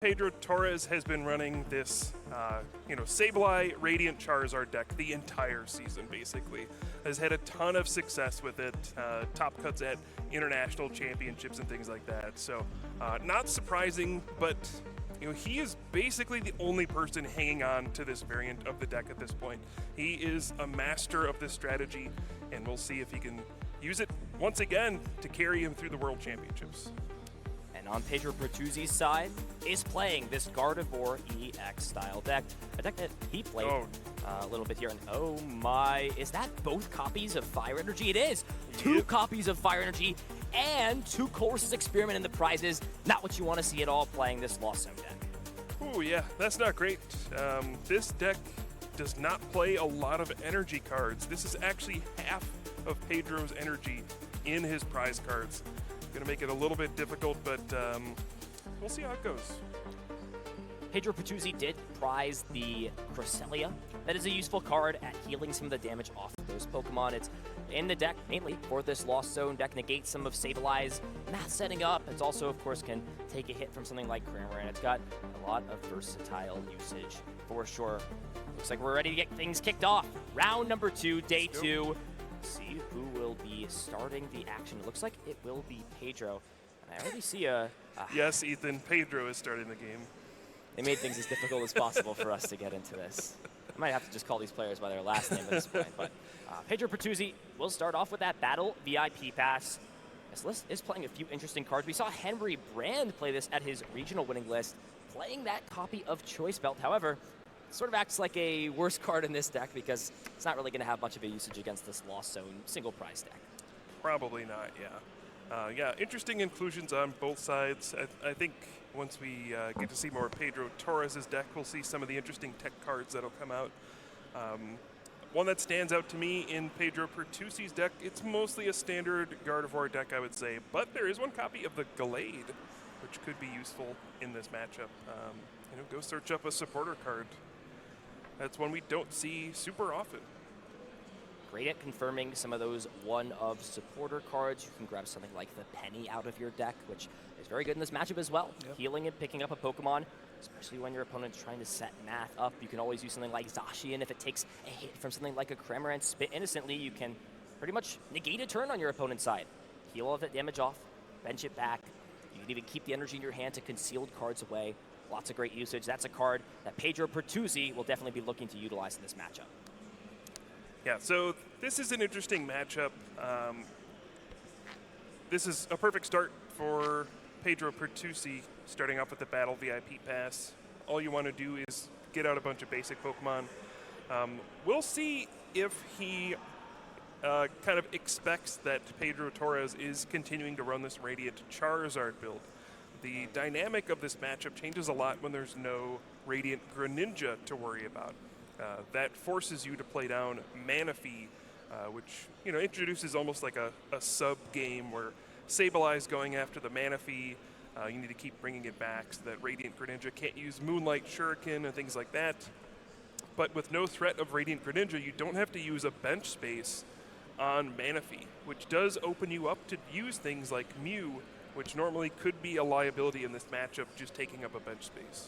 Pedro Torres has been running this, Sableye Radiant Charizard deck the entire season, basically. Has had a ton of success with it, top cuts at international championships and things like that. So, not surprising, but he is basically the only person hanging on to this variant of the deck at this point. He is a master of this strategy, and we'll see if he can use it once again to carry him through the World Championships. And on Pedro Pertusi's side is playing this Gardevoir EX style deck, a deck that he played a little bit here. And oh my, is that both copies of Fire Energy? It is! Two copies of Fire Energy and 2 Courses Experiment in the prizes. Not what you want to see at all playing this Lost Zone deck. Oh yeah, that's not great. This deck does not play a lot of energy cards. This is actually half of Pedro's energy in his prize cards. Going to make it a little bit difficult, but we'll see how it goes. Pedro Pertusi did prize the Cresselia. That is a useful card at healing some of the damage off of those Pokemon. It's in the deck mainly for this Lost Zone deck, negates some of Sableye's math setting up. It's also, of course, can take a hit from something like Cramorant. It's got a lot of versatile usage for sure. Looks like we're ready to get things kicked off. Round number 2, day 2. See who will be starting the action. It looks like it will be Pedro. And I already see a... Yes, Ethan, Pedro is starting the game. They made things as difficult as possible for us to get into this. I might have to just call these players by their last name at this point. But Pedro Pertusi will start off with that Battle VIP pass. This list is playing a few interesting cards. We saw Henry Brand play this at his regional winning list, playing that copy of Choice Belt. However, sort of acts like a worse card in this deck because it's not really going to have much of a usage against this Lost Zone single prize deck. Probably not, yeah. Interesting inclusions on both sides. I think once we get to see more of Pedro Torres' deck, we'll see some of the interesting tech cards that'll come out. One that stands out to me in Pedro Pertusi's deck, it's mostly a standard Gardevoir deck, I would say, but there is one copy of the Gallade, which could be useful in this matchup. Go search up a supporter card. That's one we don't see super often. Great at confirming some of those one-of supporter cards. You can grab something like the Penny out of your deck, which is very good in this matchup as well. Yep. Healing and picking up a Pokemon, especially when your opponent's trying to set math up. You can always use something like Zacian. If it takes a hit from something like a Cramorant Spit innocently, you can pretty much negate a turn on your opponent's side. Heal all of that damage off, bench it back. You can even keep the energy in your hand to concealed cards away. Lots of great usage. That's a card that Pedro Pertusi will definitely be looking to utilize in this matchup. Yeah, so this is an interesting matchup. This is a perfect start for Pedro Pertusi, starting off with the Battle VIP pass. All you want to do is get out a bunch of basic Pokemon. We'll see if he kind of expects that Pedro Torres is continuing to run this Radiant Charizard build. The dynamic of this matchup changes a lot when there's no Radiant Greninja to worry about. That forces you to play down Manaphy, which introduces almost like a sub-game where Sableye's going after the Manaphy. You need to keep bringing it back so that Radiant Greninja can't use Moonlight Shuriken and things like that. But with no threat of Radiant Greninja, you don't have to use a bench space on Manaphy, which does open you up to use things like Mew, which normally could be a liability in this matchup, just taking up a bench space.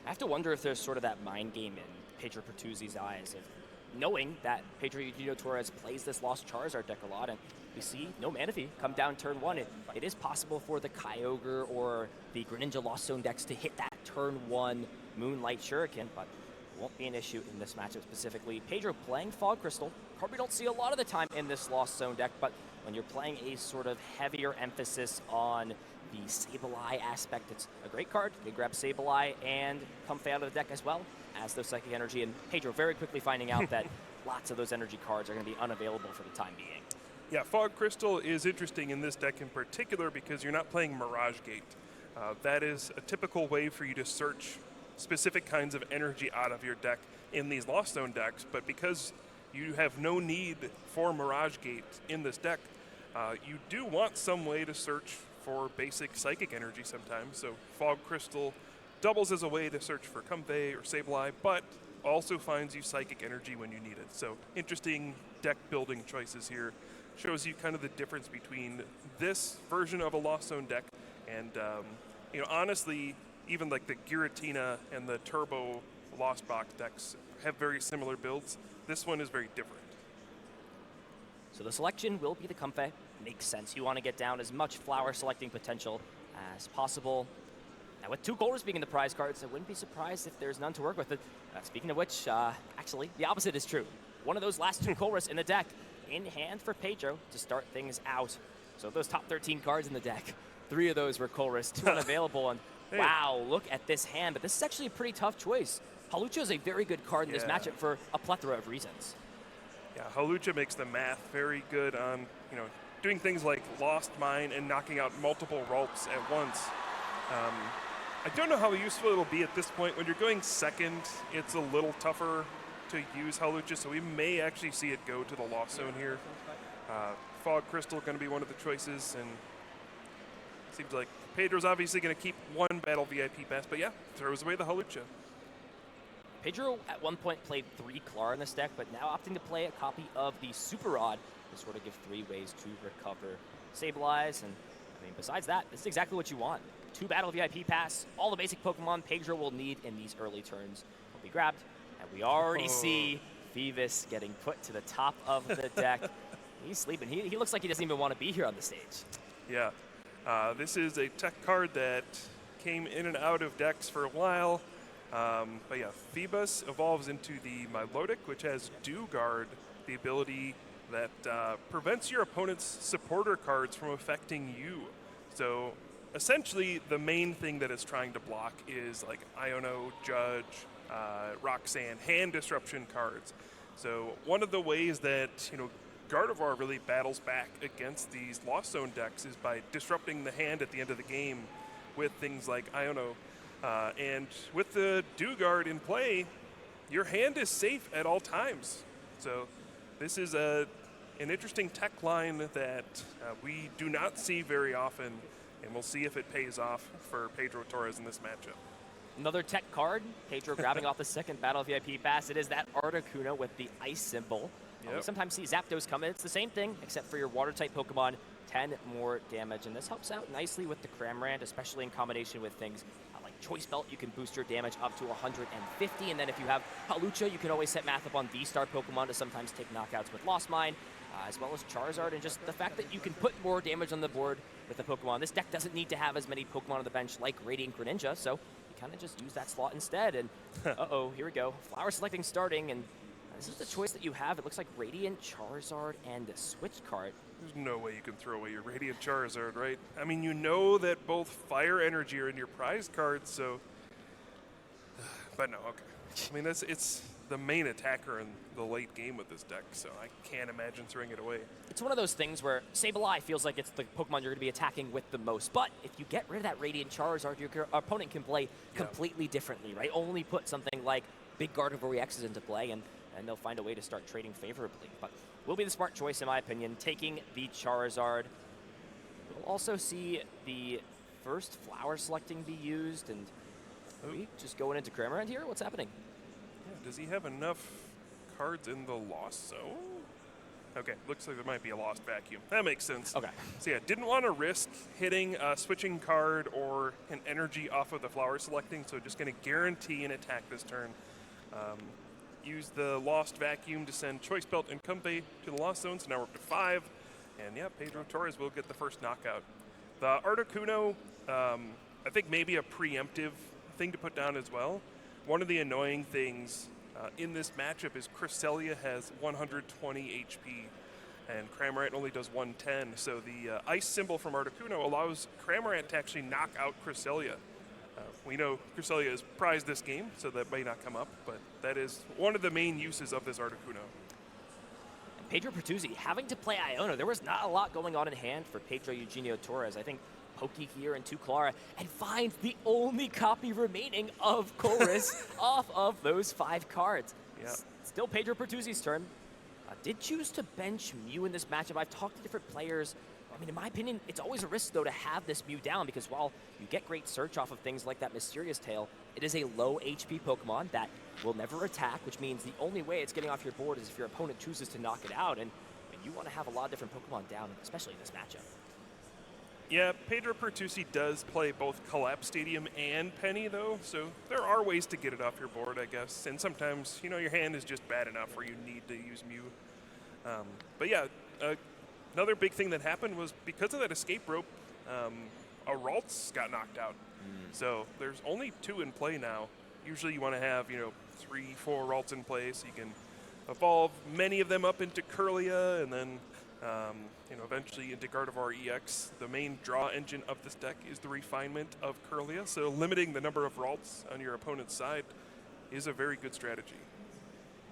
I have to wonder if there's sort of that mind game in Pedro Pertusi's eyes of knowing that Pedro Torres plays this Lost Charizard deck a lot, and we see no Manaphy come down turn 1. It is possible for the Kyogre or the Greninja Lost Zone decks to hit that turn 1 Moonlight Shuriken, but it won't be an issue in this matchup specifically. Pedro playing Fog Crystal, card we don't see a lot of the time in this Lost Zone deck, but when you're playing a sort of heavier emphasis on the Sableye aspect, it's a great card. You grab Sableye and Comfey out of the deck as well as those Psychic Energy, and Pedro very quickly finding out that lots of those energy cards are going to be unavailable for the time being. Yeah, Fog Crystal is interesting in this deck in particular because you're not playing Mirage Gate. That is a typical way for you to search specific kinds of energy out of your deck in these Lost Zone decks, but because you have no need for Mirage Gate in this deck, you do want some way to search for basic Psychic Energy sometimes. So Fog Crystal doubles as a way to search for Comfey or Sableye, but also finds you Psychic Energy when you need it. So interesting deck building choices here. Shows you kind of the difference between this version of a Lost Zone deck and, honestly, even like the Giratina and the Turbo Lost Box decks have very similar builds. This one is very different. So the selection will be the Comfey. Makes sense. You want to get down as much flower selecting potential as possible. Now, with 2 Colress being in the prize cards, I wouldn't be surprised if there's none to work with. Speaking of which, actually, the opposite is true. One of those last 2 Colress in the deck in hand for Pedro to start things out. So those top 13 cards in the deck, 3 of those were Colress, 2 unavailable, and hey. Wow, look at this hand. But this is actually a pretty tough choice. Hawlucha is a very good card in this matchup for a plethora of reasons. Yeah, Hawlucha makes the math very good on, doing things like Lost Mine and knocking out multiple Ralts at once. I don't know how useful it'll be at this point. When you're going second, it's a little tougher to use Hawlucha, so we may actually see it go to the Lost Zone here. Fog Crystal going to be one of the choices, and seems like Pedro's obviously going to keep 1 Battle VIP pass, but yeah, throws away the Hawlucha. Pedro at one point played 3 Klar in this deck, but now opting to play a copy of the Super Rod to sort of give 3 ways to recover Sableye. And I mean, besides that, this is exactly what you want. 2 Battle VIP pass, all the basic Pokemon Pedro will need in these early turns will be grabbed. And we already see Phoebus getting put to the top of the deck. He's sleeping. He looks like he doesn't even want to be here on the stage. Yeah. This is a tech card that came in and out of decks for a while. But yeah, Phoebus evolves into the Milotic, which has Dew Guard, the ability that prevents your opponent's supporter cards from affecting you. So essentially, the main thing that it's trying to block is like Iono, Judge, Roxanne, hand disruption cards. So one of the ways that, Gardevoir really battles back against these Lost Zone decks is by disrupting the hand at the end of the game with things like Iono. And with the Dew Guard in play, your hand is safe at all times. So this is an interesting tech line that we do not see very often, and we'll see if it pays off for Pedro Torres in this matchup. Another tech card, Pedro grabbing off the second Battle VIP pass. It is that Articuno with the ice symbol. Yep. We sometimes see Zapdos come in. It's the same thing, except for your water-type Pokemon, 10 more damage. And this helps out nicely with the Cramorant, especially in combination with things like Choice Belt. You can boost your damage up to 150. And then if you have Hawlucha, you can always set math up on V-Star Pokemon to sometimes take knockouts with Lost Mine, as well as Charizard. And just the fact that you can put more damage on the board with the Pokemon. This deck doesn't need to have as many Pokemon on the bench like Radiant Greninja, so you kind of just use that slot instead. And uh-oh, here we go. Flower selecting starting, and this is the choice that you have. It looks like Radiant, Charizard, and a Switch card. There's no way you can throw away your Radiant Charizard, right? I mean, you know that both Fire Energy are in your prize cards, so... But no, okay. I mean, it's the main attacker in the late game with this deck, so I can't imagine throwing it away. It's one of those things where Sableye feels like it's the Pokemon you're going to be attacking with the most, but if you get rid of that Radiant Charizard, your opponent can play completely differently, right? Only put something like Big Gardevoir EXs into play, and they'll find a way to start trading favorably. But will be the smart choice, in my opinion, taking the Charizard. We'll also see the first flower selecting be used, and are we just going into Cramorant here? What's happening? Yeah, does he have enough cards in the Lost Zone? Okay, looks like there might be a Lost Vacuum. That makes sense. Okay. So yeah, didn't want to risk hitting a switching card or an energy off of the flower selecting, so just going to guarantee an attack this turn. Use the Lost Vacuum to send Choice Belt and Comfey to the Lost Zone, so now we're up to 5. And yeah, Pedro Torres will get the first knockout. The Articuno, I think maybe a preemptive thing to put down as well. One of the annoying things in this matchup is Cresselia has 120 HP, and Cramorant only does 110. So the ice symbol from Articuno allows Cramorant to actually knock out Cresselia. We know Cresselia is prized this game, so that may not come up, but that is one of the main uses of this Articuno. And Pedro Pertusi having to play Iono. There was not a lot going on in hand for Pedro Eugenio Torres. I think Pokey here and 2 Clara, and finds the only copy remaining of Colress off of those 5 cards. Yep. Still Pedro Pertusi's turn. Did choose to bench Mew in this matchup. I've talked to different players. I mean, in my opinion, it's always a risk, though, to have this Mew down, because while you get great search off of things like that Mysterious Tail, it is a low HP Pokemon that will never attack, which means the only way it's getting off your board is if your opponent chooses to knock it out, and you want to have a lot of different Pokemon down, especially in this matchup. Yeah, Pedro Pertusi does play both Collapse Stadium and Penny, though, so there are ways to get it off your board, I guess. And sometimes, your hand is just bad enough where you need to use Mew. But yeah, another big thing that happened was because of that escape rope, a Ralts got knocked out. So there's only 2 in play now. Usually you want to have, 3, 4 Ralts in play so you can evolve many of them up into Curlia and then eventually into Gardevoir EX. The main draw engine of this deck is the refinement of Curlia, so limiting the number of Ralts on your opponent's side is a very good strategy.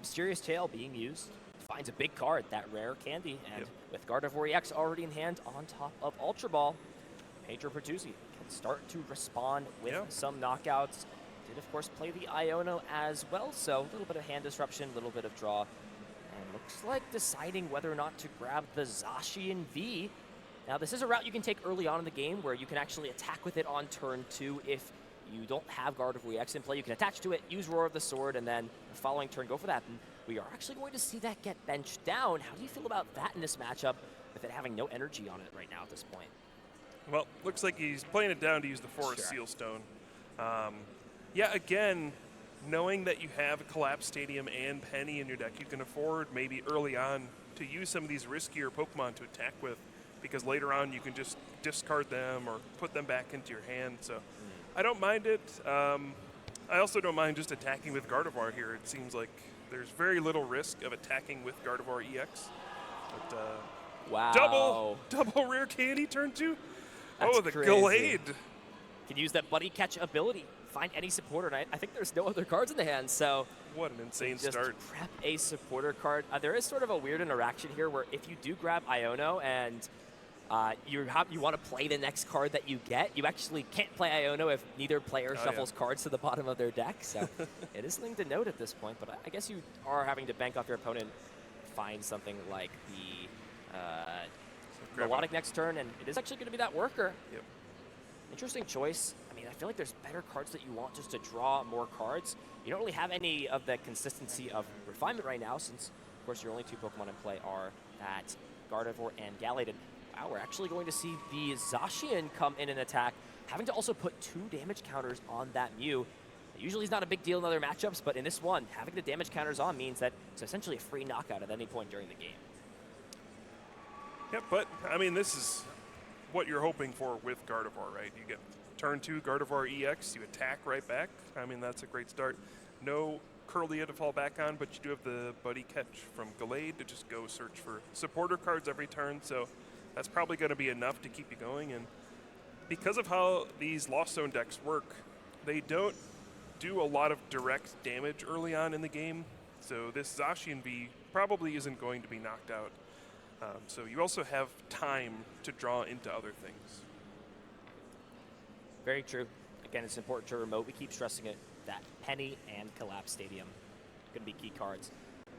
Mysterious Tail being used. Finds a big card, that rare candy, and with Gardevoir EX already in hand on top of Ultra Ball, Pedro Pertusi can start to respond with some knockouts. Did, of course, play the Iono as well, so a little bit of hand disruption, a little bit of draw. And looks like deciding whether or not to grab the Zacian V. Now, this is a route you can take early on in the game where you can actually attack with it on turn 2 if you don't have Gardevoir EX in play. You can attach to it, use Roar of the Sword, and then the following turn go for that. And we are actually going to see that get benched down. How do you feel about that in this matchup with it having no energy on it right now at this point? Well, looks like he's playing it down to use the Forest Seal Stone. Yeah, again, knowing that you have Collapse Stadium and Penny in your deck, you can afford maybe early on to use some of these riskier Pokemon to attack with, because later on you can just discard them or put them back into your hand. So I don't mind it. I also don't mind just attacking with Gardevoir here. It seems like there's very little risk of attacking with Gardevoir EX. But, wow. Double rare candy turn 2? That's the crazy. Glade. Can use that Buddy Catch ability. Find any supporter, and I think there's no other cards in the hand, so... What an insane just start. Prep a supporter card. There is sort of a weird interaction here where if you do grab Iono and you want to play the next card that you get, you actually can't play Iono if neither player shuffles cards to the bottom of their deck, so it is something to note at this point, but I guess you are having to bank off your opponent, find something like the Melodic next turn, and it is actually going to be that Worker. Yep. Interesting choice. I mean, I feel like there's better cards that you want just to draw more cards. You don't really have any of the consistency of refinement right now, since, of course, your only 2 Pokemon in play are that Gardevoir and Gallade. And wow, we're actually going to see the Zacian come in and attack, having to also put 2 damage counters on that Mew. Usually it's not a big deal in other matchups, but in this one, having the damage counters on means that it's essentially a free knockout at any point during the game. Yep, but, I mean, this is what you're hoping for with Gardevoir, right? You get turn 2 Gardevoir EX, you attack right back. I mean, that's a great start. No Curlia to fall back on, but you do have the Buddy Catch from Gallade to just go search for supporter cards every turn, so that's probably going to be enough to keep you going. And because of how these Lost Zone decks work, they don't do a lot of direct damage early on in the game, so this Zacian V probably isn't going to be knocked out. So you also have time to draw into other things. Very true. Again, it's important to remote. We keep stressing it, that Penny and Collapse Stadium going to be key cards.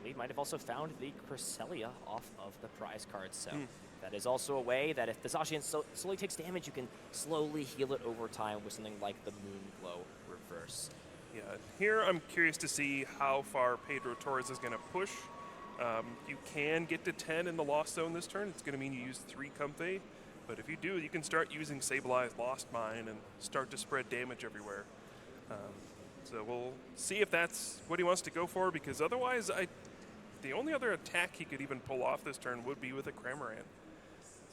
We might have also found the Cresselia off of the prize cards, so that is also a way that if the Zacian slowly takes damage, you can slowly heal it over time with something like the Moon Glow Reverse. Yeah, here I'm curious to see how far Pedro Torres is going to push. You can get to 10 in the Lost Zone this turn. It's going to mean you use 3 Comfey. But if you do, you can start using Sableye Lost Mine and start to spread damage everywhere. So we'll see if that's what he wants to go for, because otherwise, the only other attack he could even pull off this turn would be with a Cramorant.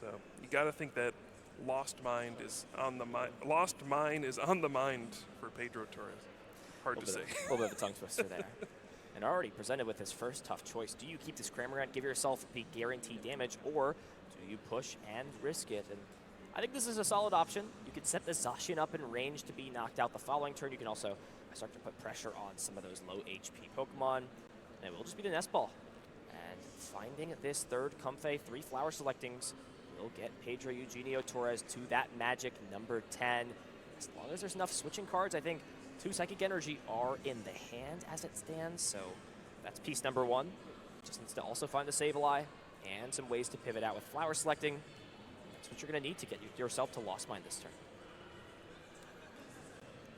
So you got to think that Lost Mine is on the mind for Pedro Torres. Hard to say. A little bit of a tongue twister there. And already presented with his first tough choice. Do you keep this Cramorant, give yourself the guaranteed damage, or do you push and risk it? And I think this is a solid option. You can set the Zacian up in range to be knocked out the following turn. You can also start to put pressure on some of those low HP Pokemon. And it will just be the Nest Ball. And finding this third Comfey, 3 Flower Selectings, will get Pedro Eugenio Torres to that magic number 10. As long as there's enough switching cards, I think 2 Psychic Energy are in the hand as it stands, so that's piece number 1. Just needs to also find the Sableye and some ways to pivot out with Flower Selecting. That's what you're going to need to get yourself to Lost Mine this turn.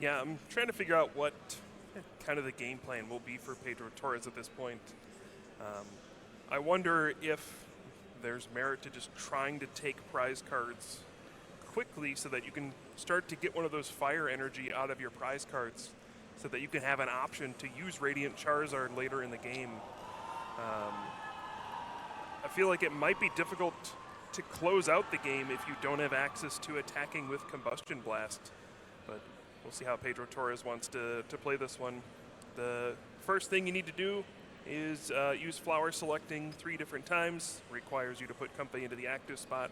Yeah, I'm trying to figure out what kind of the game plan will be for Pedro Torres at this point. I wonder if there's merit to just trying to take prize cards quickly so that you can start to get one of those fire energy out of your prize cards so that you can have an option to use Radiant Charizard later in the game. I feel like it might be difficult to close out the game if you don't have access to attacking with Combustion Blast. But we'll see how Pedro Torres wants to play this one. The first thing you need to do is use Flower Selecting 3 different times. Requires you to put Comfey into the active spot,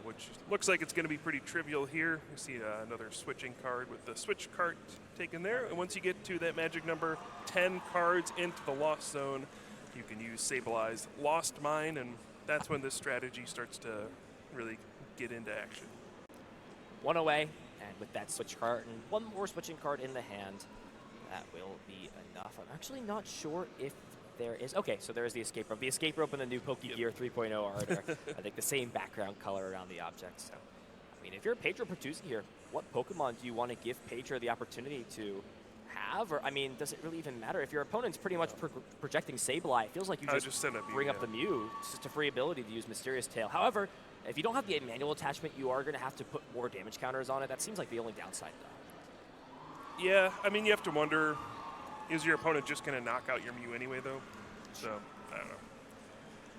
which looks like it's going to be pretty trivial here. You see another switching card with the switch cart taken there. And once you get to that magic number 10 cards into the Lost Zone, you can use Sableye Lost Mine, and that's when this strategy starts to really get into action. One away, and with that switch card and one more switching card in the hand, that will be enough. I'm actually not sure if there is. Okay, so there is the escape rope. The escape rope and the new Pokegear 3.0 art are, I think, the same background color around the object. So, I mean, if you're Pedro Pertusi here, what Pokemon do you want to give Pedro the opportunity to have? Or, I mean, does it really even matter? If your opponent's pretty much projecting Sableye, it feels like you just bring up the Mew. It's just a free ability to use Mysterious Tail. However, if you don't have the manual attachment, you are going to have to put more damage counters on it. That seems like the only downside, though. Yeah, I mean, you have to wonder, is your opponent just going to knock out your Mew anyway, though? So, I don't know.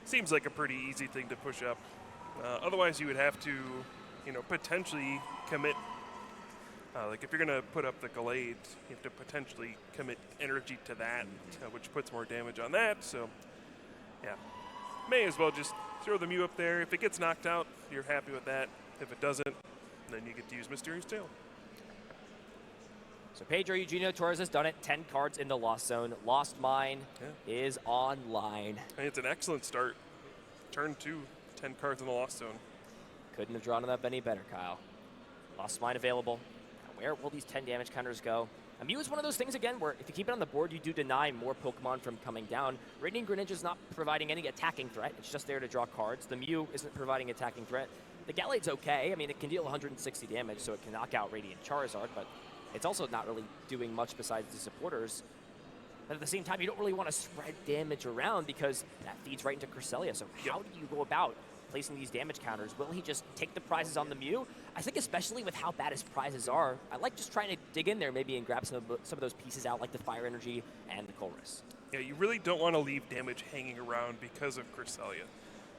Seems like a pretty easy thing to push up. Otherwise, you would have to, potentially commit. Like, if you're going to put up the Gallade, you have to potentially commit energy to that, which puts more damage on that. So, yeah. May as well just throw the Mew up there. If it gets knocked out, you're happy with that. If it doesn't, then you get to use Mysterious Tail. So Pedro Eugenio Torres has done it. 10 cards in the Lost Zone. Lost Mine is online. I think it's an excellent start. Turn 2, 10 cards in the Lost Zone. Couldn't have drawn it up any better, Kyle. Lost Mine available. Now where will these 10 damage counters go? A Mew is one of those things, again, where if you keep it on the board, you do deny more Pokemon from coming down. Radiant Greninja is not providing any attacking threat. It's just there to draw cards. The Mew isn't providing attacking threat. The Gallade's okay. I mean, it can deal 160 damage, so it can knock out Radiant Charizard, but it's also not really doing much besides the supporters. But at the same time, you don't really want to spread damage around because that feeds right into Cresselia. So how do you go about placing these damage counters? Will he just take the prizes on the Mew? I think especially with how bad his prizes are, I like just trying to dig in there maybe and grab some of those pieces out, like the Fire Energy and the Colress. Yeah, you really don't want to leave damage hanging around because of Cresselia.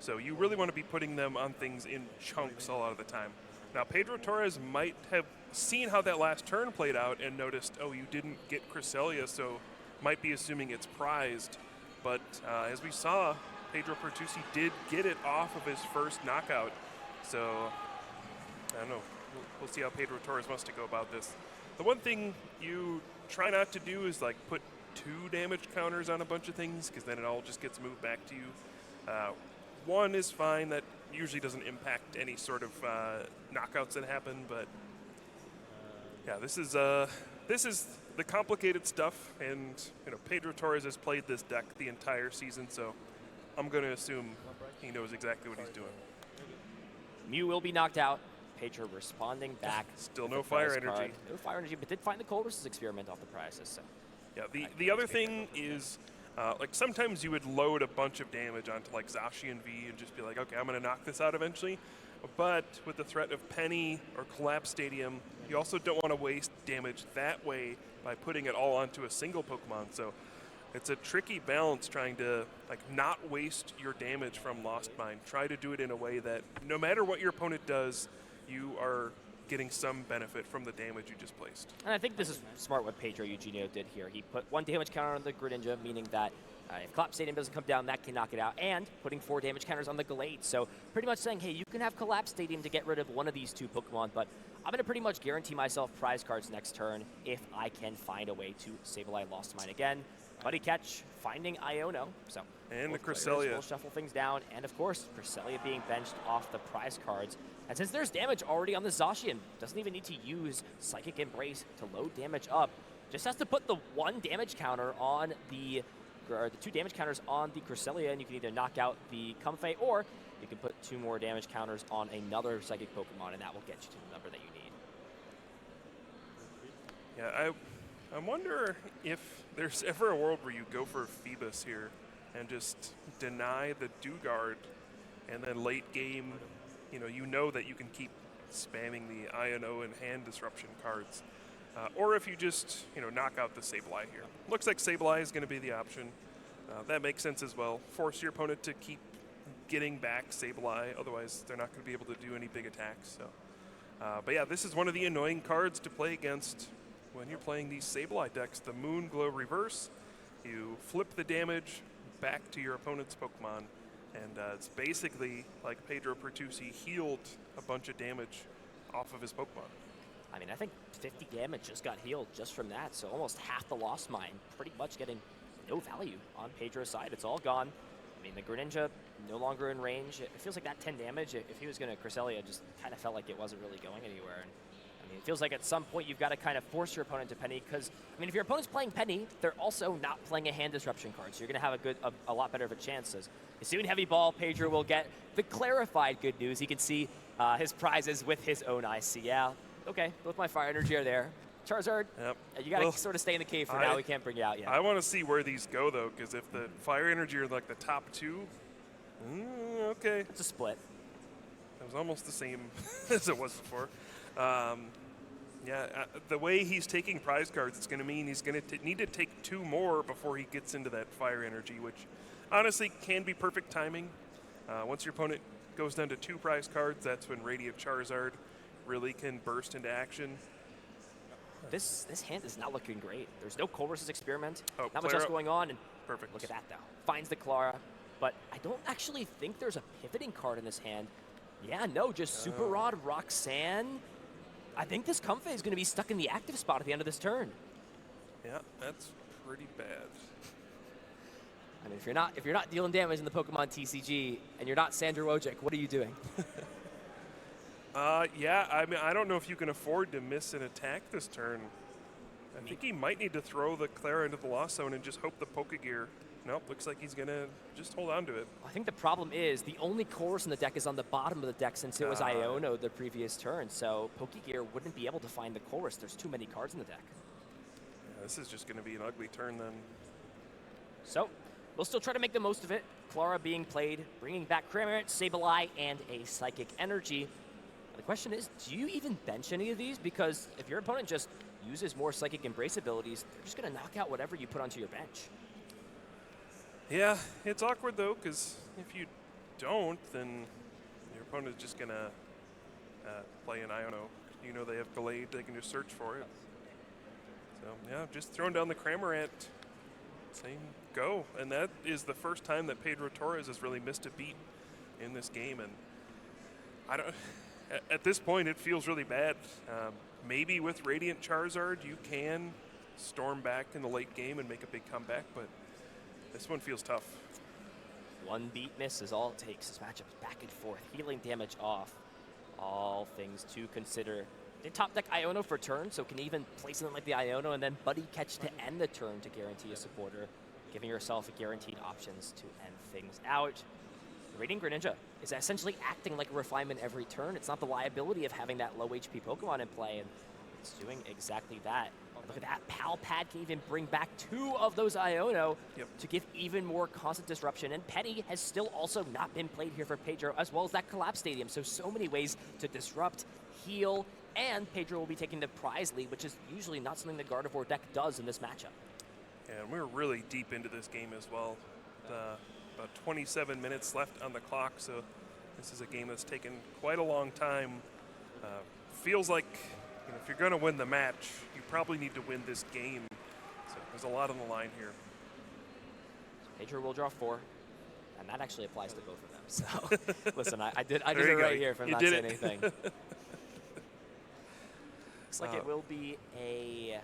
So you really want to be putting them on things in chunks a lot of the time. Now, Pedro Torres might have seen how that last turn played out and noticed, oh, you didn't get Cresselia, so might be assuming it's prized. But as we saw, Pedro Pertusi did get it off of his first knockout. So, I don't know. We'll see how Pedro Torres wants to go about this. The one thing you try not to do is, like, put 2 damage counters on a bunch of things, because then it all just gets moved back to you. 1 is fine. That usually doesn't impact any sort of knockouts that happen, but yeah, this is the complicated stuff, and Pedro Torres has played this deck the entire season, so I'm going to assume he knows exactly what he's doing. Mew will be knocked out. Pedro responding back. Still no fire energy. No fire energy, but did find the Colress's experiment off the prizes. So. Yeah, the other thing is, like, sometimes you would load a bunch of damage onto, like, Zacian V and just be like, okay, I'm going to knock this out eventually. But with the threat of Penny or Collapse Stadium, you also don't want to waste damage that way by putting it all onto a single Pokemon. So it's a tricky balance trying to, like, not waste your damage from Lost Mine. Try to do it in a way that no matter what your opponent does, you are getting some benefit from the damage you just placed. And I think this is smart what Pedro Eugenio did here. He put 1 damage counter on the Greninja, meaning that if Collapse Stadium doesn't come down, that can knock it out, and putting 4 damage counters on the Gallade. So pretty much saying, hey, you can have Collapse Stadium to get rid of one of these 2 Pokemon, but I'm going to pretty much guarantee myself prize cards next turn if I can find a way to Sableye Lost Mine again. Buddy Catch, finding Iono. So and the Cresselia. We'll shuffle things down, and of course, Cresselia being benched off the prize cards. And since there's damage already on the Zacian, doesn't even need to use Psychic Embrace to load damage up. Just has to put the 1 damage counter on the 2 damage counters on the Cresselia, and you can either knock out the Comfey, or you can put 2 more damage counters on another Psychic Pokemon, and that will get you to the number that you need. Yeah, I wonder if there's ever a world where you go for Phoebus here and just deny the Dugard, and then late game, you know that you can keep spamming the INO and hand disruption cards. Or if you just, knock out the Sableye here. Looks like Sableye is going to be the option. That makes sense as well. Force your opponent to keep getting back Sableye, otherwise they're not going to be able to do any big attacks. So, but yeah, this is one of the annoying cards to play against when you're playing these Sableye decks. The Moon Glow Reverse, you flip the damage back to your opponent's Pokemon, and it's basically like Pedro Pertusi healed a bunch of damage off of his Pokemon. I mean, I think 50 damage just got healed just from that, so almost half the Lost Mine, pretty much getting no value on Pedro's side. It's all gone. I mean, the Greninja no longer in range. It feels like that 10 damage, if he was going to Cresselia, just kind of felt like it wasn't really going anywhere. And I mean, it feels like at some point you've got to kind of force your opponent to Penny, because, I mean, if your opponent's playing Penny, they're also not playing a hand disruption card, so you're going to have a lot better of a chance. As soon Heavy Ball, Pedro will get the clarified good news. He can see his prizes with his own eyes. See, yeah, okay, both my Fire Energy are there. Charizard, yep. You got to sort of stay in the cave for now. We can't bring you out yet. I want to see where these go, though, because if the Fire Energy are like the top two, okay. It's a split. It was almost the same as it was before. The way he's taking prize cards, it's going to mean he's going to need to take 2 more before he gets into that Fire Energy, which honestly can be perfect timing. Once your opponent goes down to 2 prize cards, that's when Radiant Charizard really can burst into action. This hand is not looking great. There's no Colress's Experiment. Oh, not much else going on. And perfect. Look at that, though. Finds the Clara. But I don't actually think there's a pivoting card in this hand. Yeah, no, just Super Rod, Roxanne. I think this Comfey is going to be stuck in the active spot at the end of this turn. Yeah, that's pretty bad. I mean, if you're not dealing damage in the Pokemon TCG and you're not Sandra Wojcik, what are you doing? Yeah, I mean, I don't know if you can afford to miss an attack this turn. I think he might need to throw the Clara into the Lost Zone and just hope the Pokegear. Nope, looks like he's going to just hold on to it. I think the problem is the only Colress in the deck is on the bottom of the deck since it was Iono the previous turn, so Pokegear wouldn't be able to find the Colress. There's too many cards in the deck. Yeah, this is just going to be an ugly turn then. So, we'll still try to make the most of it. Clara being played, bringing back Cramorant, Sableye, and a Psychic Energy. The question is, do you even bench any of these? Because if your opponent just uses more Psychic Embrace abilities, they're just going to knock out whatever you put onto your bench. Yeah, it's awkward, though, because if you don't, then your opponent is just going to play an Iono. They have Gallade, they can just search for it. So, yeah, just throwing down the Cramorant, saying go. And that is the first time that Pedro Torres has really missed a beat in this game. And I don't... At this point, it feels really bad. Maybe with Radiant Charizard, you can storm back in the late game and make a big comeback, but this one feels tough. One beat miss is all it takes. This matchup is back and forth. Healing damage off. All things to consider. They top deck Iono for turn, so can even place something like the Iono and then Buddy Catch to end the turn to guarantee a supporter, giving yourself guaranteed options to end things out. Radiant Greninja is essentially acting like a refinement every turn. It's not the liability of having that low HP Pokemon in play, and it's doing exactly that. Look at that. Pal Pad can even bring back 2 of those Iono to give even more constant disruption. And Penny has still also not been played here for Pedro, as well as that Collapse Stadium. So many ways to disrupt, heal, and Pedro will be taking the prize lead, which is usually not something the Gardevoir deck does in this matchup. Yeah, and we're really deep into this game as well. About 27 minutes left on the clock, so this is a game that's taken quite a long time. Feels like if you're going to win the match, you probably need to win this game. So there's a lot on the line here. Pedro will draw 4, and that actually applies to both of them. So listen, I did it right here from not saying anything. Looks like it will be a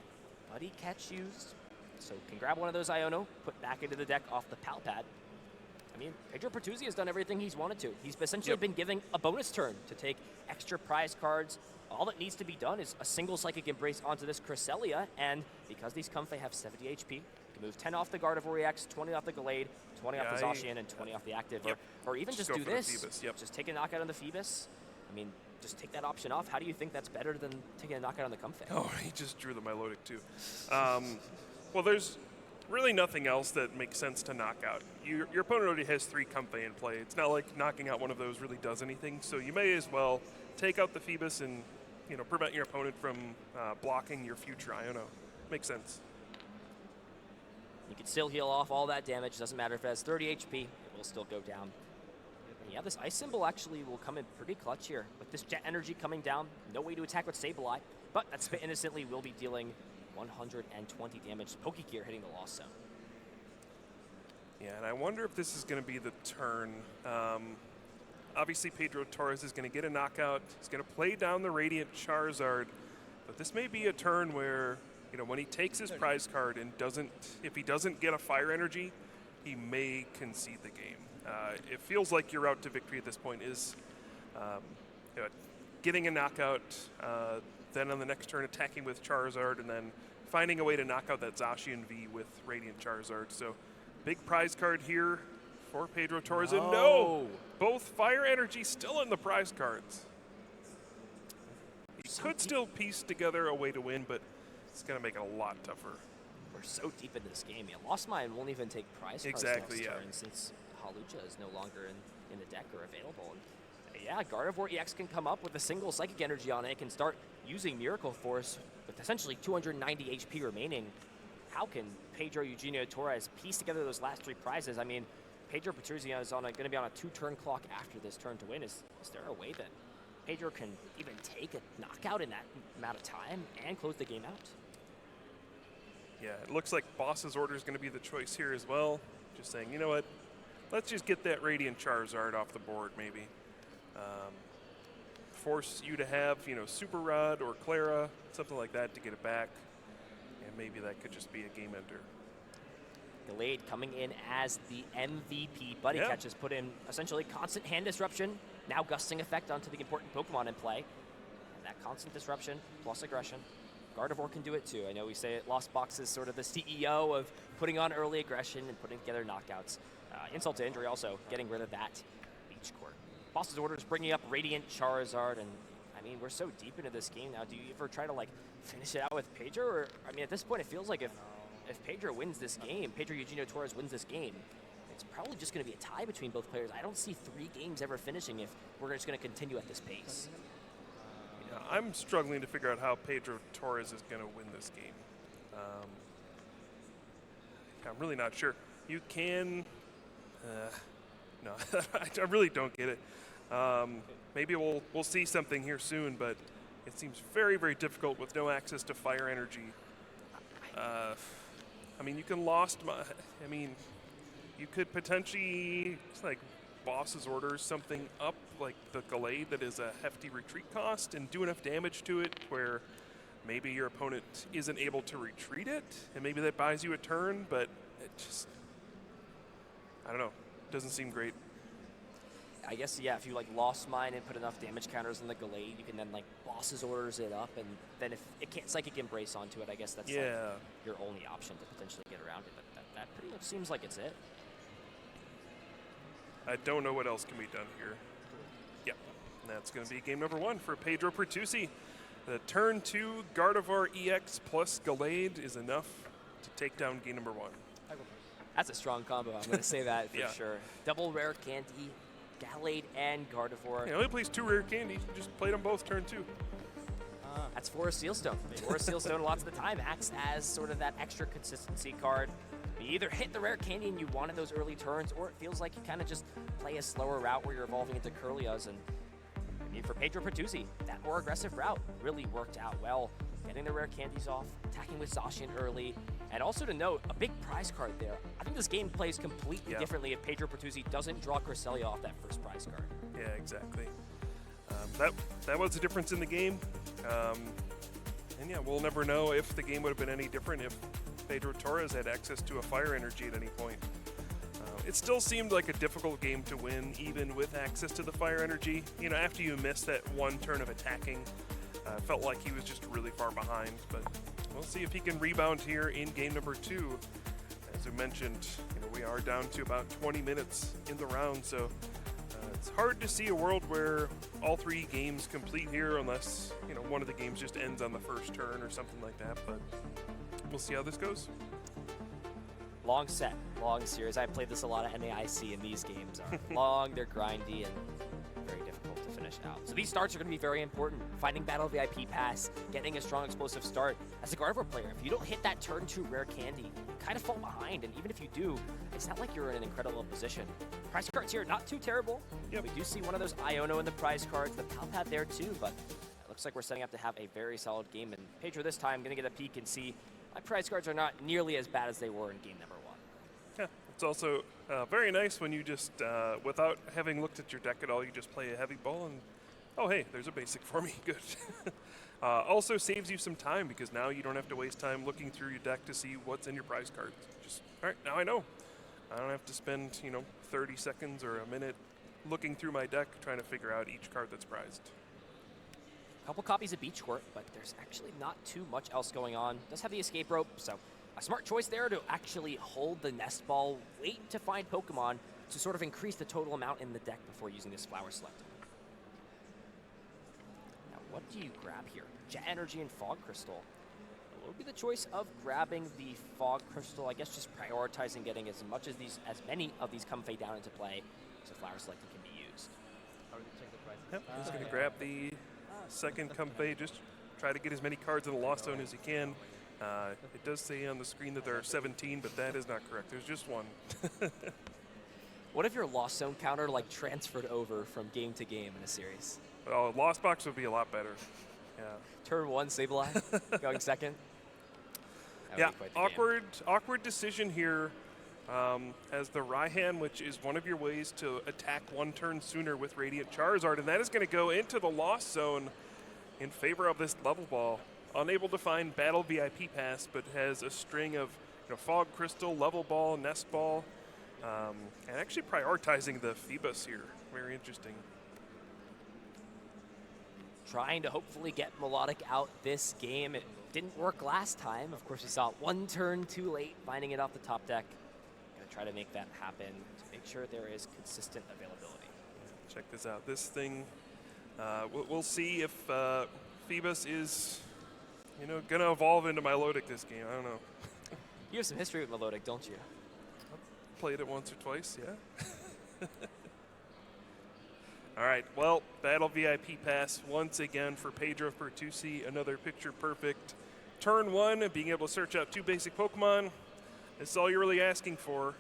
Buddy Catch used. So can grab one of those Iono, put back into the deck off the Pal Pad. I mean, Pedro Pertusi has done everything he's wanted to. He's essentially been given a bonus turn to take extra prize cards. All that needs to be done is a single Psychic Embrace onto this Cresselia, and because these Comfey have 70 HP, you can move 10 off the Gardevoir EX, 20 off the Gallade, 20 off the Zacian, and 20 off the Active. Or even just do this. Just take a knockout on the Phoebus. I mean, just take that option off. How do you think that's better than taking a knockout on the Comfey? Oh, he just drew the Milotic too. Well, there's really nothing else that makes sense to knock out. Your opponent already has 3 Comfey in play. It's not like knocking out one of those really does anything, so you may as well take out the Phoebus and prevent your opponent from blocking your future Iono. Makes sense. You can still heal off all that damage. Doesn't matter if it has 30 HP, it will still go down. And yeah, this ice symbol actually will come in pretty clutch here. With this jet energy coming down, no way to attack with Sableye, but that Spit Innocently will be dealing 120 damage. Pokegear hitting the Lost Zone. Yeah, and I wonder if this is going to be the turn. Obviously, Pedro Torres is going to get a knockout. He's going to play down the Radiant Charizard, but this may be a turn where, when he takes his prize card and if he doesn't get a Fire Energy, he may concede the game. It feels like your route to victory at this point is getting a knockout, then on the next turn attacking with Charizard, and then finding a way to knock out that Zacian V with Radiant Charizard. So big prize card here for Pedro Torres. And no! Both Fire Energy still in the prize cards. He could still piece together a way to win, but it's going to make it a lot tougher. We're so deep in this game. Yeah, Lost Mine won't even take prize cards next turn since Hawlucha is no longer in the deck or available. And yeah, Gardevoir EX can come up with a single Psychic Energy on it. It can start using Miracle Force with essentially 290 HP remaining. How can Pedro Eugenio Torres piece together those last three prizes? I mean, Pedro Pertusi is going to be on a 2-turn clock after this turn to win. Is there a way that Pedro can even take a knockout in that amount of time and close the game out? Yeah, it looks like Boss's Order is going to be the choice here as well. Just saying, you know what? Let's just get that Radiant Charizard off the board, maybe. Force you to have, Super Rod or Clara, something like that to get it back. And maybe that could just be a game ender. Gallade coming in as the MVP. Buddy Catch has put in essentially constant hand disruption, now gusting effect onto the important Pokemon in play. And that constant disruption plus aggression. Gardevoir can do it too. I know we say it, Lost Box is sort of the CEO of putting on early aggression and putting together knockouts. Insult to injury also, getting rid of that Beach Court. Boss's Order is bringing up Radiant Charizard, and I mean, we're so deep into this game now. Do you ever try to finish it out with Pedro? Or, I mean, at this point, it feels like if Pedro wins this game, Pedro Eugenio Torres wins this game, it's probably just going to be a tie between both players. I don't see 3 games ever finishing if we're just going to continue at this pace. Yeah, I'm struggling to figure out how Pedro Torres is going to win this game. I'm really not sure. You can... no, I really don't get it. Maybe we'll see something here soon, but it seems very, very difficult with no access to Fire Energy. I mean, you can you could potentially Boss's Order something up like the Gallade that is a hefty retreat cost and do enough damage to it where maybe your opponent isn't able to retreat it, and maybe that buys you a turn, but it just, I don't know, doesn't seem great. I guess, yeah, if you Lost Mine and put enough damage counters on the Gallade, you can then Boss's Orders it up, and then if it can't Psychic Embrace onto it, I guess that's your only option to potentially get around it, but that pretty much seems like it's it. I don't know what else can be done here. Yep, and that's going to be game number 1 for Pedro Pertusi. The turn 2 Gardevoir EX plus Gallade is enough to take down game number 1. That's a strong combo, I'm going to say that for sure. Double Rare Candy, Gallade and Gardevoir. He only plays 2 Rare Candy, just played them both turn 2. That's Forest Sealstone. Forest Sealstone lots of the time acts as sort of that extra consistency card. You either hit the Rare Candy and you wanted those early turns, or it feels like you kind of just play a slower route where you're evolving into Curlias. And I mean, for Pedro Pertusi, that more aggressive route really worked out well. Getting the Rare Candies off, attacking with Zacian early, and also to note, a big prize card there. I think this game plays completely differently if Pedro Pertusi doesn't draw Cresselia off that first prize card. Yeah, exactly. That was the difference in the game. And yeah, we'll never know if the game would have been any different if Pedro Torres had access to a Fire Energy at any point. It still seemed like a difficult game to win, even with access to the Fire Energy. After you miss that 1 turn of attacking, felt like he was just really far behind. But we'll see if he can rebound here in game number 2. As we mentioned, we are down to about 20 minutes in the round, so it's hard to see a world where all 3 games complete here unless, one of the games just ends on the first turn or something like that. But we'll see how this goes. Long set, long series. I played this a lot of NAIC, and these games are long, they're grindy, and very difficult to finish. out. So these starts are going to be very important. Finding Battle VIP Pass, getting a strong explosive start. As a Gardevoir player, if you don't hit that turn 2 rare candy, you kind of fall behind. And even if you do, it's not like you're in an incredible position. Prize cards here, not too terrible. Yep. We do see one of those Iono in the prize cards, the Palpad there too, but it looks like we're setting up to have a very solid game. And Pedro this time going to get a peek and see my prize cards are not nearly as bad as they were in game number 1. Yeah, it's also very nice when you just, without having looked at your deck at all, you just play a heavy ball and, oh hey, there's a basic for me, good. Also saves you some time because now you don't have to waste time looking through your deck to see what's in your prize cards. Just, all right, now I know. I don't have to spend, 30 seconds or a minute looking through my deck trying to figure out each card that's prized. A couple copies of Beach Court, but there's actually not too much else going on. Does have the escape rope, so a smart choice there to actually hold the nest ball, wait to find Pokemon to sort of increase the total amount in the deck before using this Flower Select. Now, what do you grab here? Jet Energy and Fog Crystal. It will be the choice of grabbing the Fog Crystal. I guess just prioritizing getting as many of these come fade down into play, so Flower Selecting can be used. Yep, he's going to grab the second Comfey, just try to get as many cards in the Lost Zone as you can. It does say on the screen that there are 17, but that is not correct. There's just one. What if your Lost Zone counter transferred over from game to game in a series? Well, Lost Box would be a lot better. Yeah. Turn 1, Sableye, going second. Yeah, awkward decision here. As the Raihan, which is one of your ways to attack one turn sooner with Radiant Charizard, and that is going to go into the Lost Zone in favor of this level ball. Unable to find Battle VIP Pass, but has a string of Fog Crystal, Level Ball, Nest Ball, and actually prioritizing the Phoebus here. Very interesting. Trying to hopefully get Melodic out this game. It didn't work last time. Of course, we saw it one turn too late, finding it off the top deck. Try to make that happen to make sure there is consistent availability. Check this out. This thing, we'll see if Phoebus is, going to evolve into Milotic this game. I don't know. You have some history with Milotic, don't you? I've played it once or twice, yeah. All right, well, Battle VIP Pass once again for Pedro Pertusi. Another picture perfect. Turn 1, being able to search out 2 basic Pokemon. This is all you're really asking for.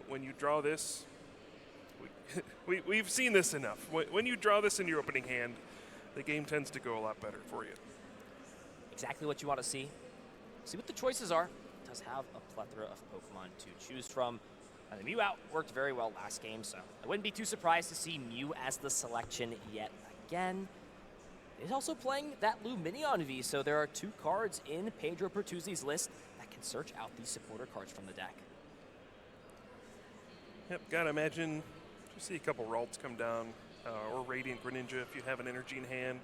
When you draw this, we've seen this enough. When you draw this in your opening hand, the game tends to go a lot better for you. Exactly what you want to see. See what the choices are. It does have a plethora of Pokemon to choose from. The Mew out worked very well last game, so I wouldn't be too surprised to see Mew as the selection yet again. He's also playing that Luminion V, so there are 2 cards in Pedro Pertusi's list that can search out these supporter cards from the deck. Yep, gotta imagine you see a couple Ralts come down, or Radiant Greninja if you have an energy in hand.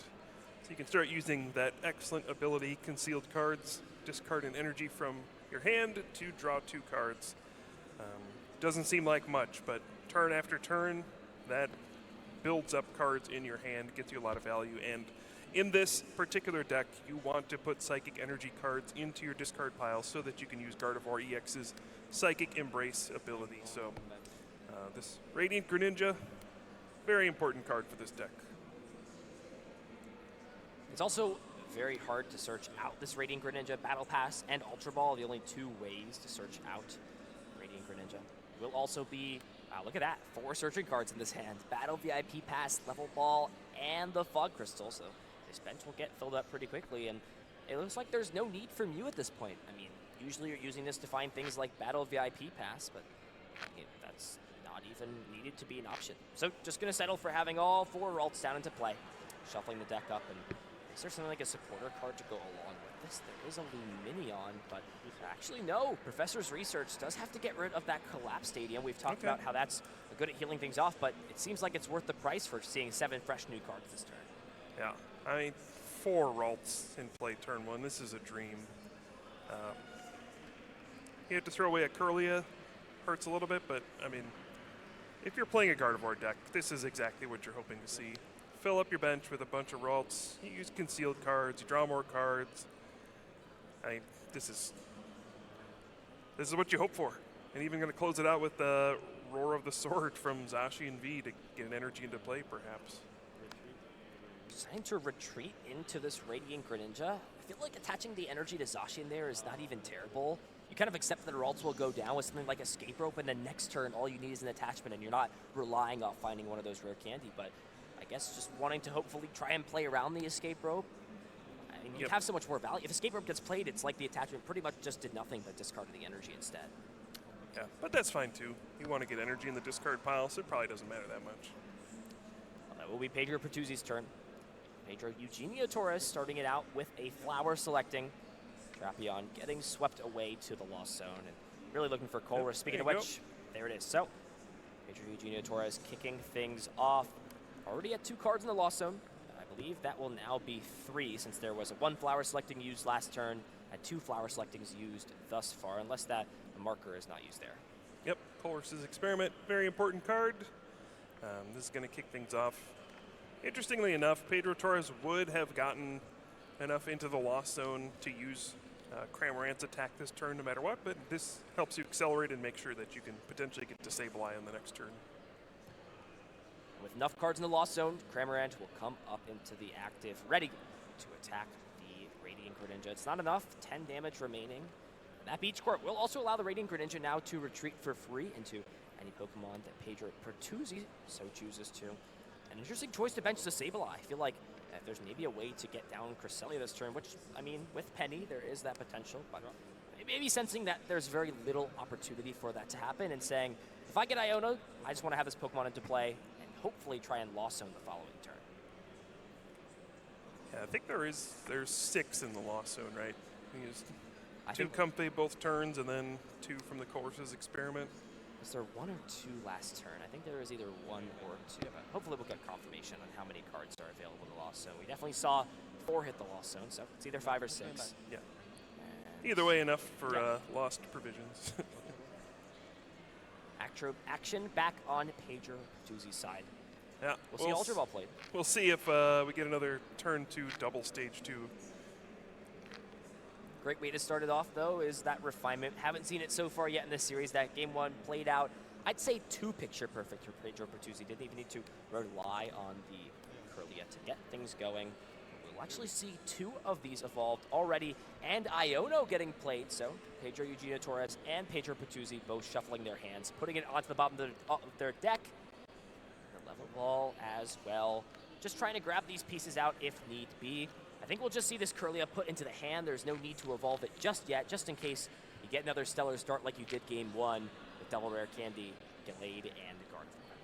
So you can start using that excellent ability, Concealed Cards, discard an energy from your hand to draw 2 cards. Doesn't seem like much, but turn after turn, that builds up cards in your hand, gets you a lot of value. And in this particular deck, you want to put Psychic Energy cards into your discard pile so that you can use Gardevoir EX's Psychic Embrace ability. So this Radiant Greninja, very important card for this deck. It's also very hard to search out this Radiant Greninja. Battle Pass and Ultra Ball are the only 2 ways to search out Radiant Greninja. Will also be, look at that, 4 searching cards in this hand. Battle VIP Pass, Level Ball, and the Fog Crystal. So this bench will get filled up pretty quickly, and it looks like there's no need for Mew at this point. I mean, usually you're using this to find things like Battle VIP Pass, but that's not even needed to be an option. So just going to settle for having all 4 Ralts down into play, shuffling the deck up, and is there something like a supporter card to go along with this? There is a Luminion, but actually no. Professor's Research does have to get rid of that Collapse Stadium. We've talked about how that's good at healing things off, but it seems like it's worth the price for seeing 7 fresh new cards this turn. Yeah, I mean, 4 Ralts in play turn 1. This is a dream. You have to throw away a Curlia. Hurts a little bit, but I mean, if you're playing a Gardevoir deck, this is exactly what you're hoping to see. Fill up your bench with a bunch of Ralts. You use concealed cards. You draw more cards. I mean, this is what you hope for. And even going to close it out with the Roar of the Sword from Zacian V to get an energy into play, perhaps. deciding to retreat into this Radiant Greninja. I feel like attaching the energy to Zacian there is not even terrible. You kind of accept that her ults will go down with something like Escape Rope, and then next turn all you need is an attachment, and you're not relying on finding one of those rare candy. But I guess just wanting to hopefully try and play around the Escape Rope. I mean, you have so much more value. If Escape Rope gets played, it's like the attachment pretty much just did nothing but discarded the energy instead. Yeah, but that's fine too. You want to get energy in the discard pile, so it probably doesn't matter that much. Well, that will be Pedro Pertusi's turn. Pedro Eugenio Torres starting it out with a flower selecting. Drapion getting swept away to the lost zone and really looking for Colress. Speaking of which, there it is. So, Pedro Eugenio Torres kicking things off. Already at 2 cards in the lost zone. I believe that will now be 3 since there was a 1 flower selecting used last turn and 2 flower selectings used thus far, unless that marker is not used there. Yep, Colress's Experiment, very important card. This is going to kick things off. Interestingly enough, Pedro Torres would have gotten enough into the lost zone to use Cramorant's attack this turn no matter what, but this helps you accelerate and make sure that you can potentially get Disable-Eye on the next turn. With enough cards in the lost zone, Cramorant will come up into the active, ready to attack the Radiant Greninja. It's not enough, 10 damage remaining. That Beach Court will also allow the Radiant Greninja now to retreat for free into any Pokemon that Pedro Pertusi so chooses to. An interesting choice to bench Disable-Eye. I feel like there's maybe a way to get down Cresselia this turn, which, I mean, with Penny, there is that potential. But maybe sensing that there's very little opportunity for that to happen and saying, if I get Iona, I just want to have this Pokemon into play and hopefully try and Lost Zone the following turn. Yeah, I think there's 6 in the Lost Zone, right? You used 2 Comfey both turns and then 2 from the Colress's Experiment. Was there 1 or 2 last turn? I think there was either 1 or 2, but hopefully we'll get confirmation on how many cards are available in the Lost Zone. We definitely saw 4 hit the Lost Zone, so it's either 5 or 6. Yeah. And either way, enough for lost provisions. Action back on Pedro Pertusi's side. Yeah, we'll see Ultra Ball played. We'll see if we get another turn 2 double stage 2. Great way to start it off, though, is that refinement. Haven't seen it so far yet in this series. That game 1 played out, I'd say, too picture perfect for Pedro Pertusi. Didn't even need to rely on the Curlia to get things going. We'll actually see 2 of these evolved already, and Iono getting played. So Pedro Eugenio Torres and Pedro Pertusi both shuffling their hands, putting it onto the bottom of their deck. The level ball as well. Just trying to grab these pieces out if need be. I think we'll just see this Curlia put into the hand. There's no need to evolve it just yet, just in case you get another stellar start like you did game 1 with Double Rare Candy, Gallade, and Gardevoir.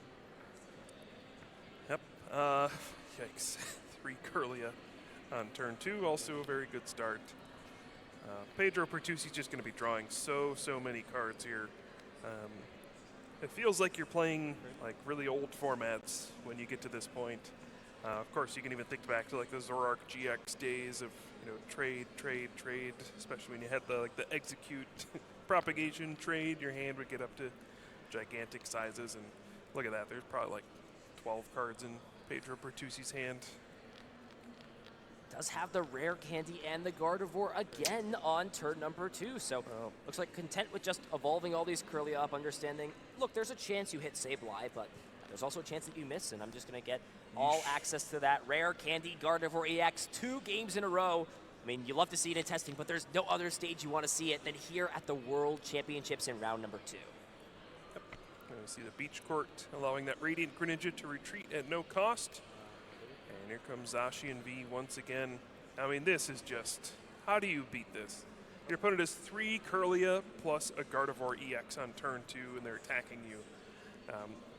Yep. Yikes. 3 Curlia on turn 2. Also a very good start. Pedro Pertusi's just going to be drawing so many cards here. It feels like you're playing like really old formats when you get to this point. Of course, you can even think back to like the Zoroark GX days of trade, especially when you had the execute propagation trade. Your hand would get up to gigantic sizes, and look at that. There's probably like 12 cards in Pedro Pertusi's hand. Does have the rare candy and the Gardevoir again on turn number 2. So looks like content with just evolving all these Curlia up, understanding, look, there's a chance you hit Sableye, but there's also a chance that you miss, and I'm just going to get all access to that rare candy Gardevoir EX 2 games in a row. I mean, you love to see it in testing, but there's no other stage you want to see it than here at the World Championships in round number 2. Yep. Going to see the Beach Court allowing that Radiant Greninja to retreat at no cost. And here comes Zacian V once again. I mean, this is just, how do you beat this? Your opponent has 3 Curlia plus a Gardevoir EX on turn 2, and they're attacking you.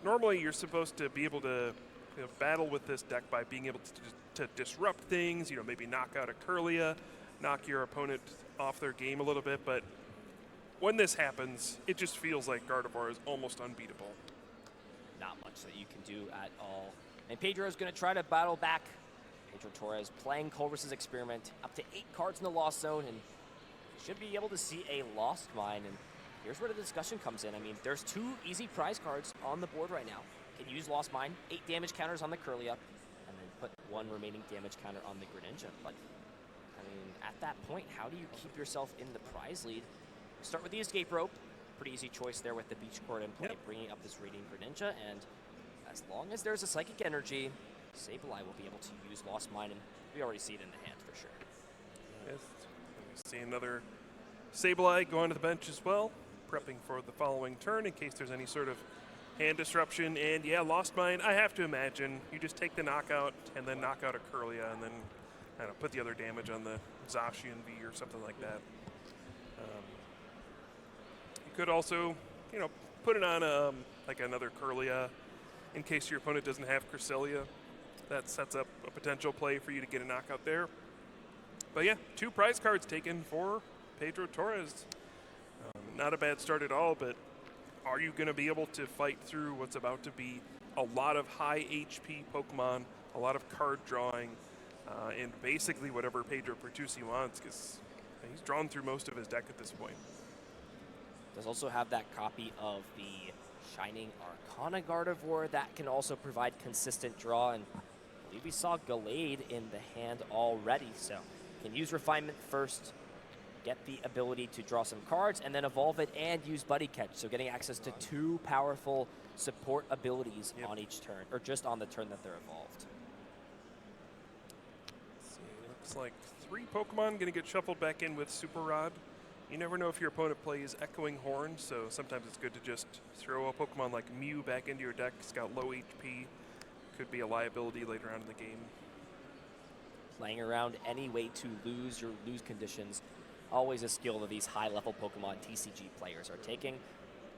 Normally, you're supposed to be able to battle with this deck by being able to disrupt things, maybe knock out a Curlia, knock your opponent off their game a little bit, but when this happens, it just feels like Gardevoir is almost unbeatable. Not much that you can do at all. And Pedro is going to try to battle back. Pedro Torres playing Colress's Experiment, up to 8 cards in the Lost Zone, and should be able to see a Lost Mine. And here's where the discussion comes in. I mean, there's 2 easy prize cards on the board right now. Can use Lost Mine, 8 damage counters on the Curlia, and then put 1 remaining damage counter on the Greninja. But, I mean, at that point, how do you keep yourself in the prize lead? Start with the Escape Rope. Pretty easy choice there with the Beach Court in play, bringing up this Radiant Greninja. And as long as there's a Psychic Energy, Sableye will be able to use Lost Mine, and we already see it in the hand for sure. Yes. We see another Sableye go onto the bench as well, prepping for the following turn in case there's any sort of hand disruption. And yeah, Lost Mine, I have to imagine you just take the knockout and then knock out a Curlia and then I don't know, put the other damage on the Zacian V or something like that. You could also, put it on like another Curlia in case your opponent doesn't have Cresselia. That sets up a potential play for you to get a knockout there. But yeah, 2 prize cards taken for Pedro Torres. Not a bad start at all, but are you going to be able to fight through what's about to be a lot of high HP Pokemon, a lot of card drawing, and basically whatever Pedro Pertusi wants, because he's drawn through most of his deck at this point. Does also have that copy of the Shining Arcana Gardevoir that can also provide consistent draw, and I believe we saw Gallade in the hand already, so can use Refinement first, get the ability to draw some cards, and then evolve it and use Buddy Catch, so getting access to 2 powerful support abilities on each turn, or just on the turn that they're evolved. Let's see, looks like 3 Pokemon going to get shuffled back in with Super Rod. You never know if your opponent plays Echoing Horn, so sometimes it's good to just throw a Pokemon like Mew back into your deck. It's got low HP. Could be a liability later on in the game. Playing around any way to lose your lose conditions, always a skill that these high-level Pokemon TCG players are taking.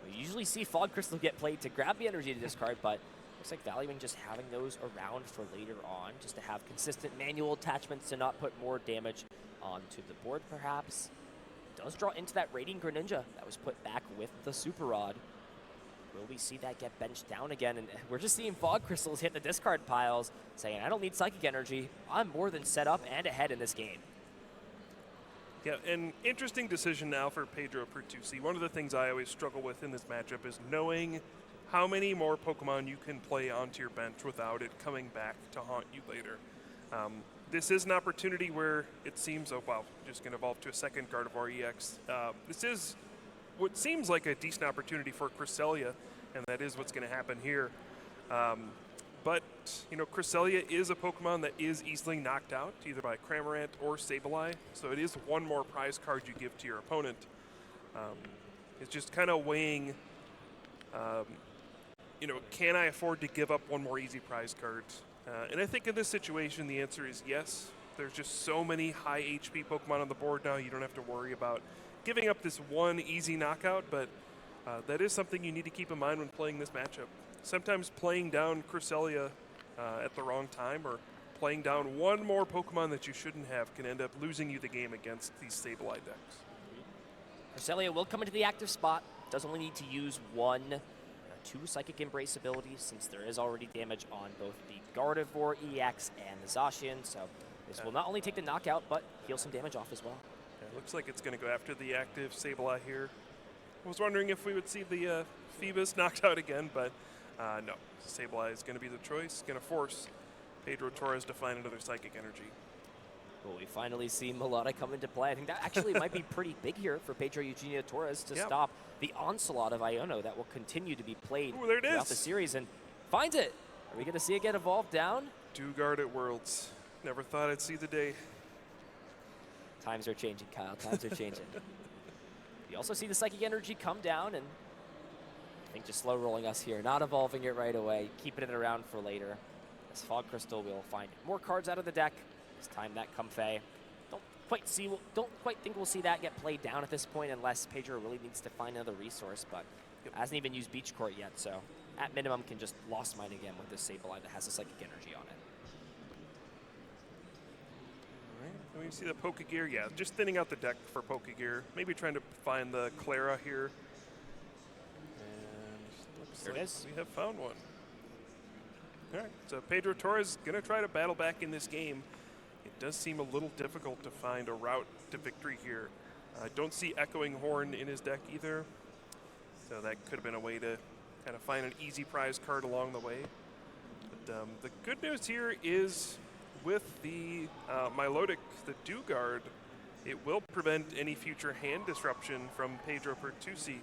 We usually see Fog Crystal get played to grab the energy to discard, but looks like valuing just having those around for later on, just to have consistent manual attachments to not put more damage onto the board, perhaps. Does draw into that Radiant Greninja that was put back with the Super Rod. Will we see that get benched down again? And we're just seeing Fog Crystals hit the discard piles, saying, I don't need Psychic Energy. I'm more than set up and ahead in this game. Yeah, an interesting decision now for Pedro Pertusi. One of the things I always struggle with in this matchup is knowing how many more Pokemon you can play onto your bench without it coming back to haunt you later. This is an opportunity where it seems, oh wow, just going to evolve to a second Gardevoir EX. This is what seems like a decent opportunity for Cresselia, and that is what's going to happen here. But, Cresselia is a Pokemon that is easily knocked out, either by Cramorant or Sableye, so it is one more prize card you give to your opponent. It's just kind of weighing, can I afford to give up one more easy prize card? And I think in this situation, the answer is yes. There's just so many high HP Pokemon on the board now, you don't have to worry about giving up this one easy knockout, but that is something you need to keep in mind when playing this matchup. Sometimes playing down Cresselia at the wrong time or playing down one more Pokemon that you shouldn't have can end up losing you the game against these Sableye decks. Cresselia will come into the active spot. Does only need to use 2 Psychic Embrace abilities, since there is already damage on both the Gardevoir EX and the Zacian, so this will not only take the knockout, but heal some damage off as well. Yeah, it looks like it's going to go after the active Sableye here. I was wondering if we would see the Phoebus knocked out again, but no. Sableye is going to be the choice, going to force Pedro Torres to find another Psychic Energy. Will we finally see Melodic come into play? I think that actually might be pretty big here for Pedro Eugenio Torres to stop the onslaught of Iono that will continue to be played throughout the series, and finds it. Are we going to see it get evolved down? Dugard at Worlds. Never thought I'd see the day. Times are changing, Kyle. Times are changing. You also see the Psychic Energy come down, and I think just slow rolling us here, not evolving it right away, keeping it around for later. As Fog Crystal will find more cards out of the deck. This time that Comfey. Don't quite think we'll see that get played down at this point unless Pedro really needs to find another resource, but hasn't even used Beach Court yet, so at minimum can just Lost Mine again with this Sableye that has a Psychic Energy on it. All right, we see the Pokegear, yeah, just thinning out the deck for Pokegear. Maybe trying to find the Clara here. And looks there like it is. we have found one. All right, so Pedro Torres going to try to battle back in this game. It does seem a little difficult to find a route to victory here. I don't see Echoing Horn in his deck either, so that could have been a way to kind of find an easy prize card along the way. But the good news here is with the Milotic, the Dugard, it will prevent any future hand disruption from Pedro Pertusi.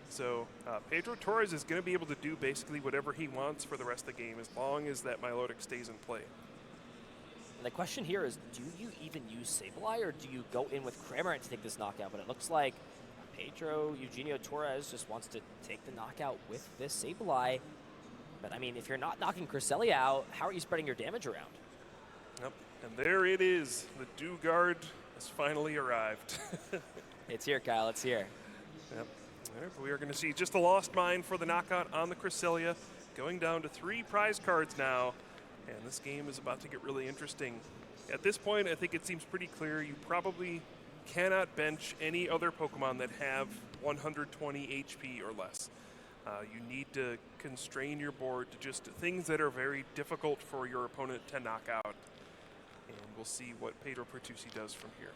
So Pedro Torres is going to be able to do basically whatever he wants for the rest of the game as long as that Milotic stays in play. And the question here is, do you even use Sableye, or do you go in with Cramorant to take this knockout? But it looks like Pedro Eugenio Torres just wants to take the knockout with this Sableye. But, I mean, if you're not knocking Cresselia out, how are you spreading your damage around? Yep. And there it is. The Dewguard has finally arrived. It's here, Kyle. It's here. Yep. All right, we are going to see just a Lost Mine for the knockout on the Cresselia, going down to 3 prize cards now. And this game is about to get really interesting. At this point, I think it seems pretty clear you probably cannot bench any other Pokemon that have 120 HP or less. You need to constrain your board to just things that are very difficult for your opponent to knock out. And we'll see what Pedro Pertusi does from here.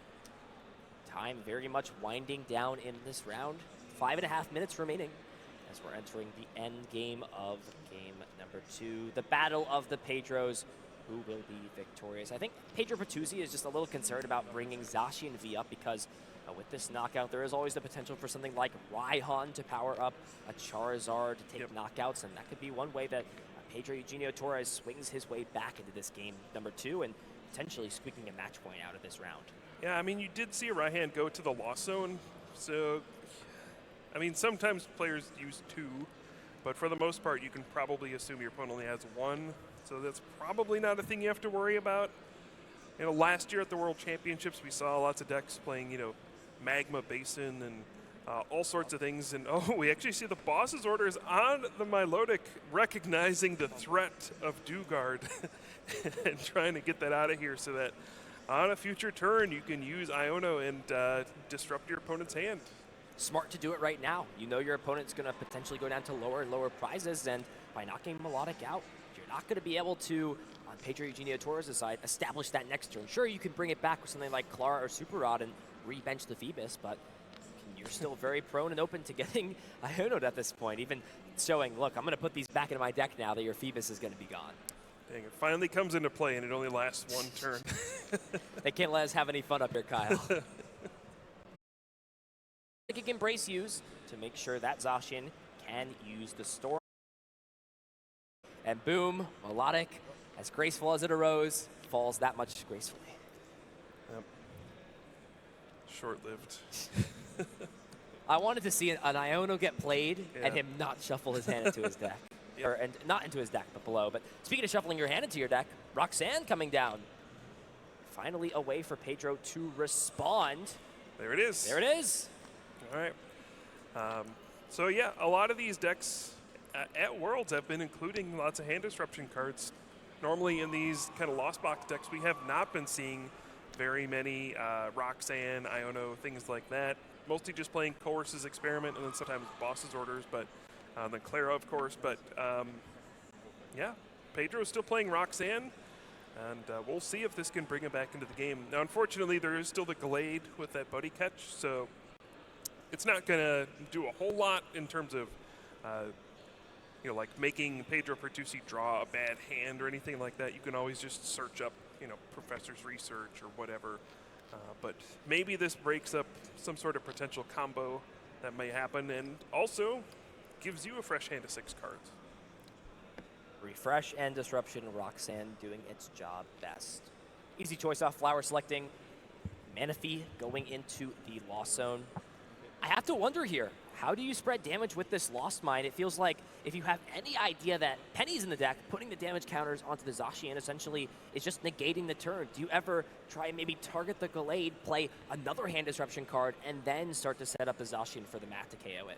Time very much winding down in this round. 5.5 minutes remaining as we're entering the end game of game number 2. The battle of the Pedros. Who will be victorious? I think Pedro Pertusi is just a little concerned about bringing Zacian V up because with this knockout, there is always the potential for something like Raihan to power up a Charizard to take knockouts, and that could be one way that Pedro Eugenio Torres swings his way back into this game number 2 and potentially squeaking a match point out of this round. Yeah, I mean, you did see Raihan go to the Lost Zone, so, I mean, sometimes players use 2, but for the most part, you can probably assume your opponent only has 1. So that's probably not a thing you have to worry about. You know, last year at the World Championships, we saw lots of decks playing, you know, Magma Basin and all sorts of things. And, oh, we actually see the boss's orders on the Milotic recognizing the threat of Dewguard and trying to get that out of here so that on a future turn, you can use Iono and disrupt your opponent's hand. Smart to do it right now. You know your opponent's going to potentially go down to lower and lower prizes, and by knocking Milotic out, you're not going to be able to, on Pedro Eugenio Torres' side, establish that next turn. Sure, you can bring it back with something like Clara or Super Rod and re-bench the Phoebus, but you're still very prone and open to getting Iono'd at this point, even showing, look, I'm going to put these back into my deck now that your Phoebus is going to be gone. Dang, it finally comes into play, and it only lasts 1 turn. They can't let us have any fun up here, Kyle. Psychic Embrace use to make sure that Zacian can use the Storm. And boom, Milotic, as graceful as it arose, falls that much gracefully. Yep. Short-lived. I wanted to see an Iono get played and him not shuffle his hand into his deck. Or, and not into his deck, but below. But speaking of shuffling your hand into your deck, Roxanne coming down. Finally a way for Pedro to respond. There it is. There it is. All right. So yeah, a lot of these decks at Worlds have been including lots of hand disruption cards. Normally in these kind of Lost Box decks, we have not been seeing very many Roxanne, Iono, things like that. Mostly just playing Coerce's Experiment and then sometimes Boss's Orders, but then Clara, of course. But yeah, Pedro's still playing Roxanne, and we'll see if this can bring him back into the game. Now, unfortunately, there is still the Glade with that Buddy Catch, so it's not going to do a whole lot in terms of, you know, like making Pedro Pertusi draw a bad hand or anything like that. You can always just search up, you know, Professor's Research or whatever. But maybe this breaks up some sort of potential combo that may happen, and also gives you a fresh hand of 6 cards. Refresh and Disruption, Roxanne doing its job best. Easy choice off Flower selecting. Manaphy going into the Lost Zone. I have to wonder here, how do you spread damage with this Lost Mine? It feels like if you have any idea that Penny's in the deck, putting the damage counters onto the Zacian essentially is just negating the turn. Do you ever try and maybe target the Glade, play another hand disruption card, and then start to set up the Zacian for the mat to KO it?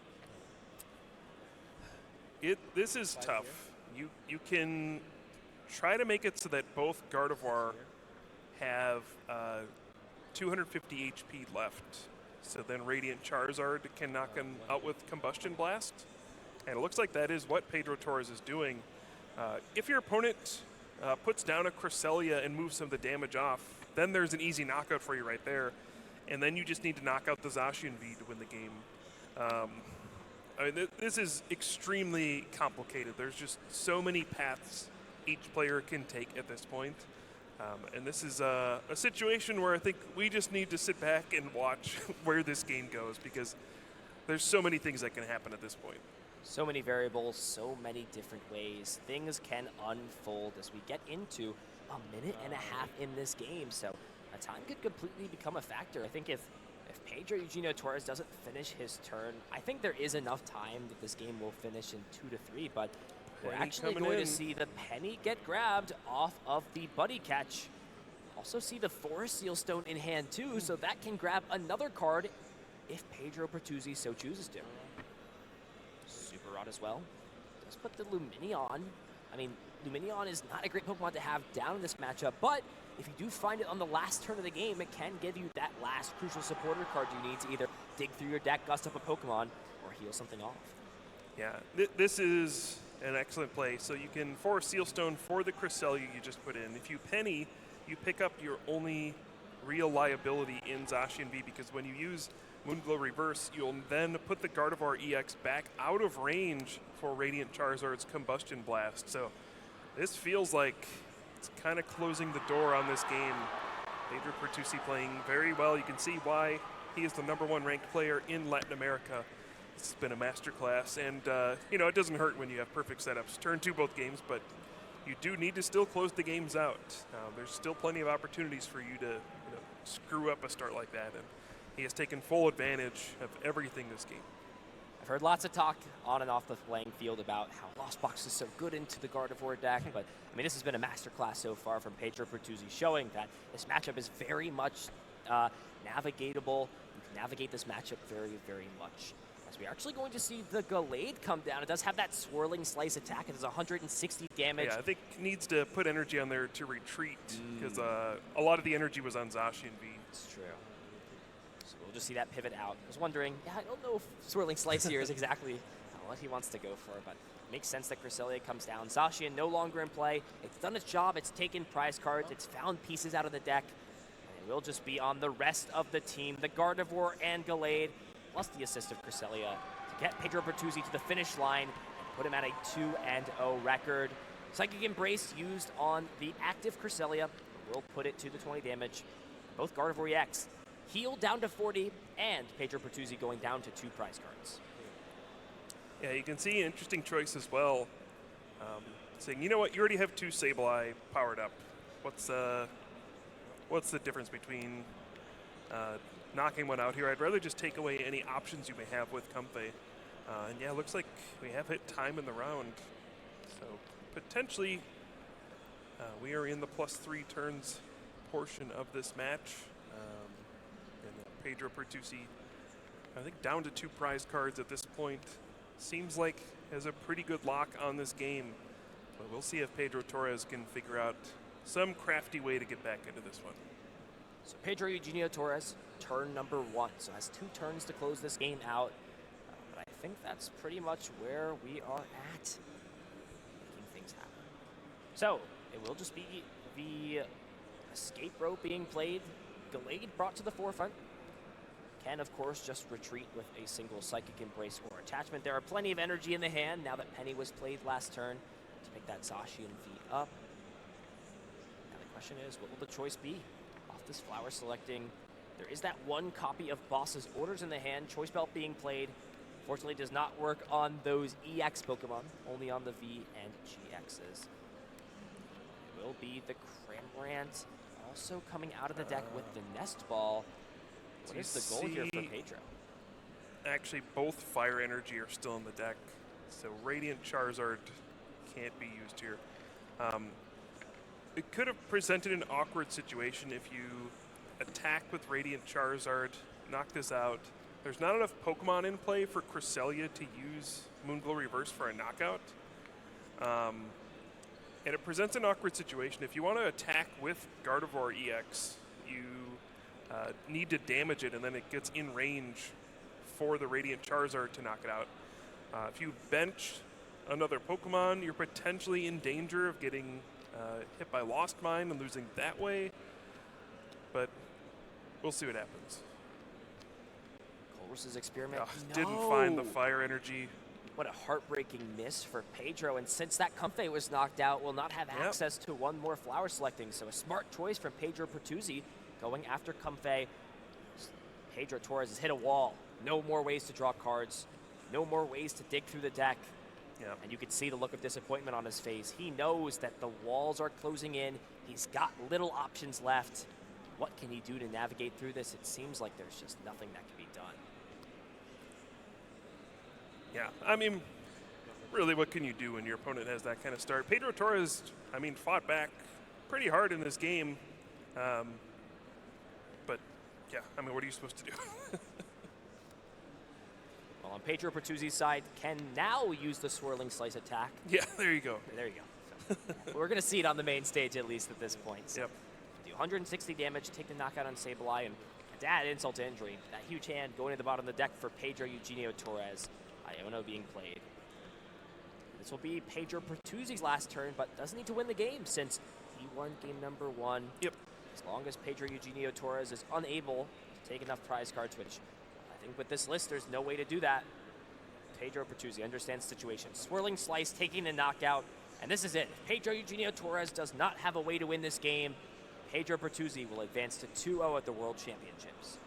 This is tough. You can try to make it so that both Gardevoir have 250 HP left. So then Radiant Charizard can knock him out with Combustion Blast. And it looks like that is what Pedro Torres is doing. If your opponent puts down a Cresselia and moves some of the damage off, then there's an easy knockout for you right there. And then you just need to knock out the Zacian V to win the game. I mean, this is extremely complicated. There's just so many paths each player can take at this point. And this is a situation where I think we just need to sit back and watch where this game goes, because there's so many things that can happen at this point. So many variables, so many different ways things can unfold as we get into a minute and a half in this game. So a time could completely become a factor. I think if Pedro Eugenio Torres doesn't finish his turn, I think there is enough time that this game will finish in 2-3, but we're actually going to see the penny get grabbed off of the buddy catch. Also see the Forest Sealstone in hand too, so that can grab another card if Pedro Pertusi so chooses to. Super Rod as well. Let's put the Luminion. I mean, Luminion is not a great Pokemon to have down in this matchup, but if you do find it on the last turn of the game, it can give you that last crucial supporter card you need to either dig through your deck, gust up a Pokemon, or heal something off. Yeah, this is an excellent play. So you can Forest Sealstone for the Cresselia you just put in. If you penny, you pick up your only real liability in Zacian V, because when you use Moonglow Reverse, you'll then put the Gardevoir EX back out of range for Radiant Charizard's Combustion Blast. So this feels like it's kind of closing the door on this game. Pedro Pertusi playing very well. You can see why he is the #1 ranked player in Latin America. It's been a masterclass, and you know, it doesn't hurt when you have perfect setups. Turn 2 both games, but you do need to still close the games out. There's still plenty of opportunities for you to screw up a start like that, and he has taken full advantage of everything this game. I've heard lots of talk on and off the playing field about how Lost Box is so good into the Gardevoir deck, but I mean, this has been a masterclass so far from Pedro Pertusi, showing that this matchup is very much navigatable. You can navigate this matchup very, very much. As we're actually going to see the Gallade come down. It does have that swirling slice attack. It does 160 damage. Yeah, I think it needs to put energy on there to retreat, because a lot of the energy was on Zacian V. It's true. So we'll just see that pivot out. I was wondering, yeah, I don't know if swirling slice here is exactly what he wants to go for, but it makes sense that Cresselia comes down. Zacian no longer in play. It's done its job. It's taken prize cards. It's found pieces out of the deck. And it will just be on the rest of the team, the Gardevoir and Gallade, plus the assist of Cresselia to get Pedro Pertusi to the finish line and put him at a 2-0 record. Psychic Embrace used on the active Cresselia will put it to the 20 damage. Both Gardevoir EX healed down to 40, and Pedro Pertusi going down to 2 prize cards. Yeah, you can see an interesting choice as well. Saying, you know what, you already have 2 Sableye powered up. What's the difference between knocking one out here? I'd rather just take away any options you may have with Comfey. And yeah, it looks like we have hit time in the round. So potentially we are in the +3 turns portion of this match. And Pedro Pertusi, I think, down to 2 prize cards at this point. Seems like has a pretty good lock on this game. But we'll see if Pedro Torres can figure out some crafty way to get back into this one. So Pedro Eugenio Torres, turn #1. So has 2 turns to close this game out. But I think that's pretty much where we are at making things happen. So it will just be the escape rope being played. Gallade brought to the forefront. Can, of course, just retreat with a single Psychic Embrace or attachment. There are plenty of energy in the hand now that Penny was played last turn to pick that Zacian V up. Now the question is, what will the choice be? Off this flower selecting, there is that 1 copy of Boss's Orders in the hand. Choice Belt being played. Fortunately, does not work on those EX Pokemon, only on the V and GXs. It will be the Cramorant also coming out of the deck with the Nest Ball. What is the goal here for Pedro? Actually, both Fire Energy are still in the deck, so Radiant Charizard can't be used here. It could have presented an awkward situation if you attack with Radiant Charizard, knock this out. There's not enough Pokemon in play for Cresselia to use Moonglow Reverse for a knockout. And it presents an awkward situation. If you want to attack with Gardevoir EX, you need to damage it, and then it gets in range for the Radiant Charizard to knock it out. If you bench another Pokemon, you're potentially in danger of getting hit by Lost Mine and losing that way, but we'll see what happens. Colress's experiment didn't find the Fire Energy. What a heartbreaking miss for Pedro, and since that Comfey was knocked out, will not have access to 1 more flower selecting, so a smart choice from Pedro Pertusi going after Comfey. Pedro Torres has hit a wall. No more ways to draw cards. No more ways to dig through the deck. Yeah. And you can see the look of disappointment on his face. He knows that the walls are closing in. He's got little options left. What can he do to navigate through this? It seems like there's just nothing that can be done. Yeah, I mean, really, what can you do when your opponent has that kind of start? Pedro Torres, I mean, fought back pretty hard in this game. But, yeah, I mean, what are you supposed to do? Well, on Pedro Pertusi's side, can now use the swirling slice attack. Yeah, there you go. There you go. So, we're going to see it on the main stage, at least at this point. So Yep. do 160 damage, take the knockout on Sableye, and to add insult to injury, that huge hand going to the bottom of the deck for Pedro Eugenio Torres. Iono being played. This will be Pedro Pertusi's last turn, but doesn't need to win the game since he won game number 1. Yep. As long as Pedro Eugenio Torres is unable to take enough prize cards, which I think with this list, there's no way to do that. Pedro Pertusi understands the situation. Swirling Slice, taking the knockout, and this is it. If Pedro Eugenio Torres does not have a way to win this game, Pedro Pertusi will advance to 2-0 at the World Championships.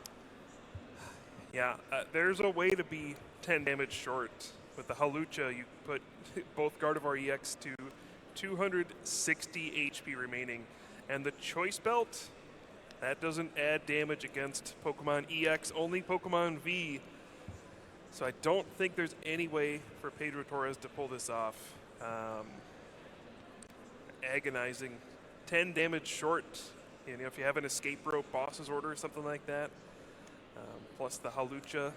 Yeah, there's a way to be 10 damage short. With the Halucha, you put both Gardevoir EX to 260 HP remaining. And the Choice Belt, that doesn't add damage against Pokemon EX, only Pokemon V. So I don't think there's any way for Pedro Torres to pull this off. Agonizing. 10 damage short. You know, if you have an Escape Rope, Boss's Order, or something like that. Plus the Halucha.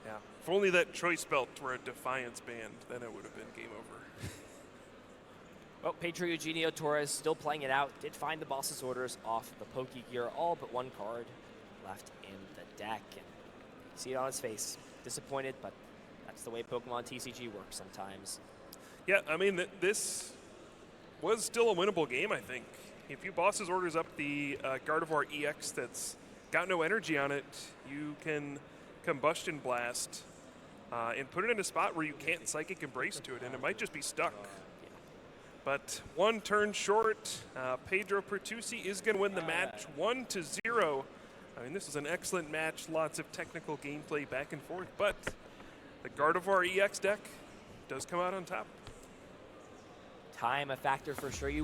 Yeah. If only that Choice Belt were a Defiance band, then it would have been game over. Well, Pedro Eugenio Torres still playing it out. Did find the Boss's Orders off the Pokegear, all but one card left in the deck. And you see it on his face. Disappointed, but that's the way Pokemon TCG works sometimes. Yeah, I mean, this was still a winnable game, I think. If you Boss's Orders up the Gardevoir EX that's got no energy on it, you can Combustion Blast and put it in a spot where you can't Psychic Embrace to it, and it might just be stuck. But one turn short, Pedro Pertusi is going to win the match 1-0. I mean, this is an excellent match, lots of technical gameplay back and forth, but the Gardevoir EX deck does come out on top. Time a factor for sure. You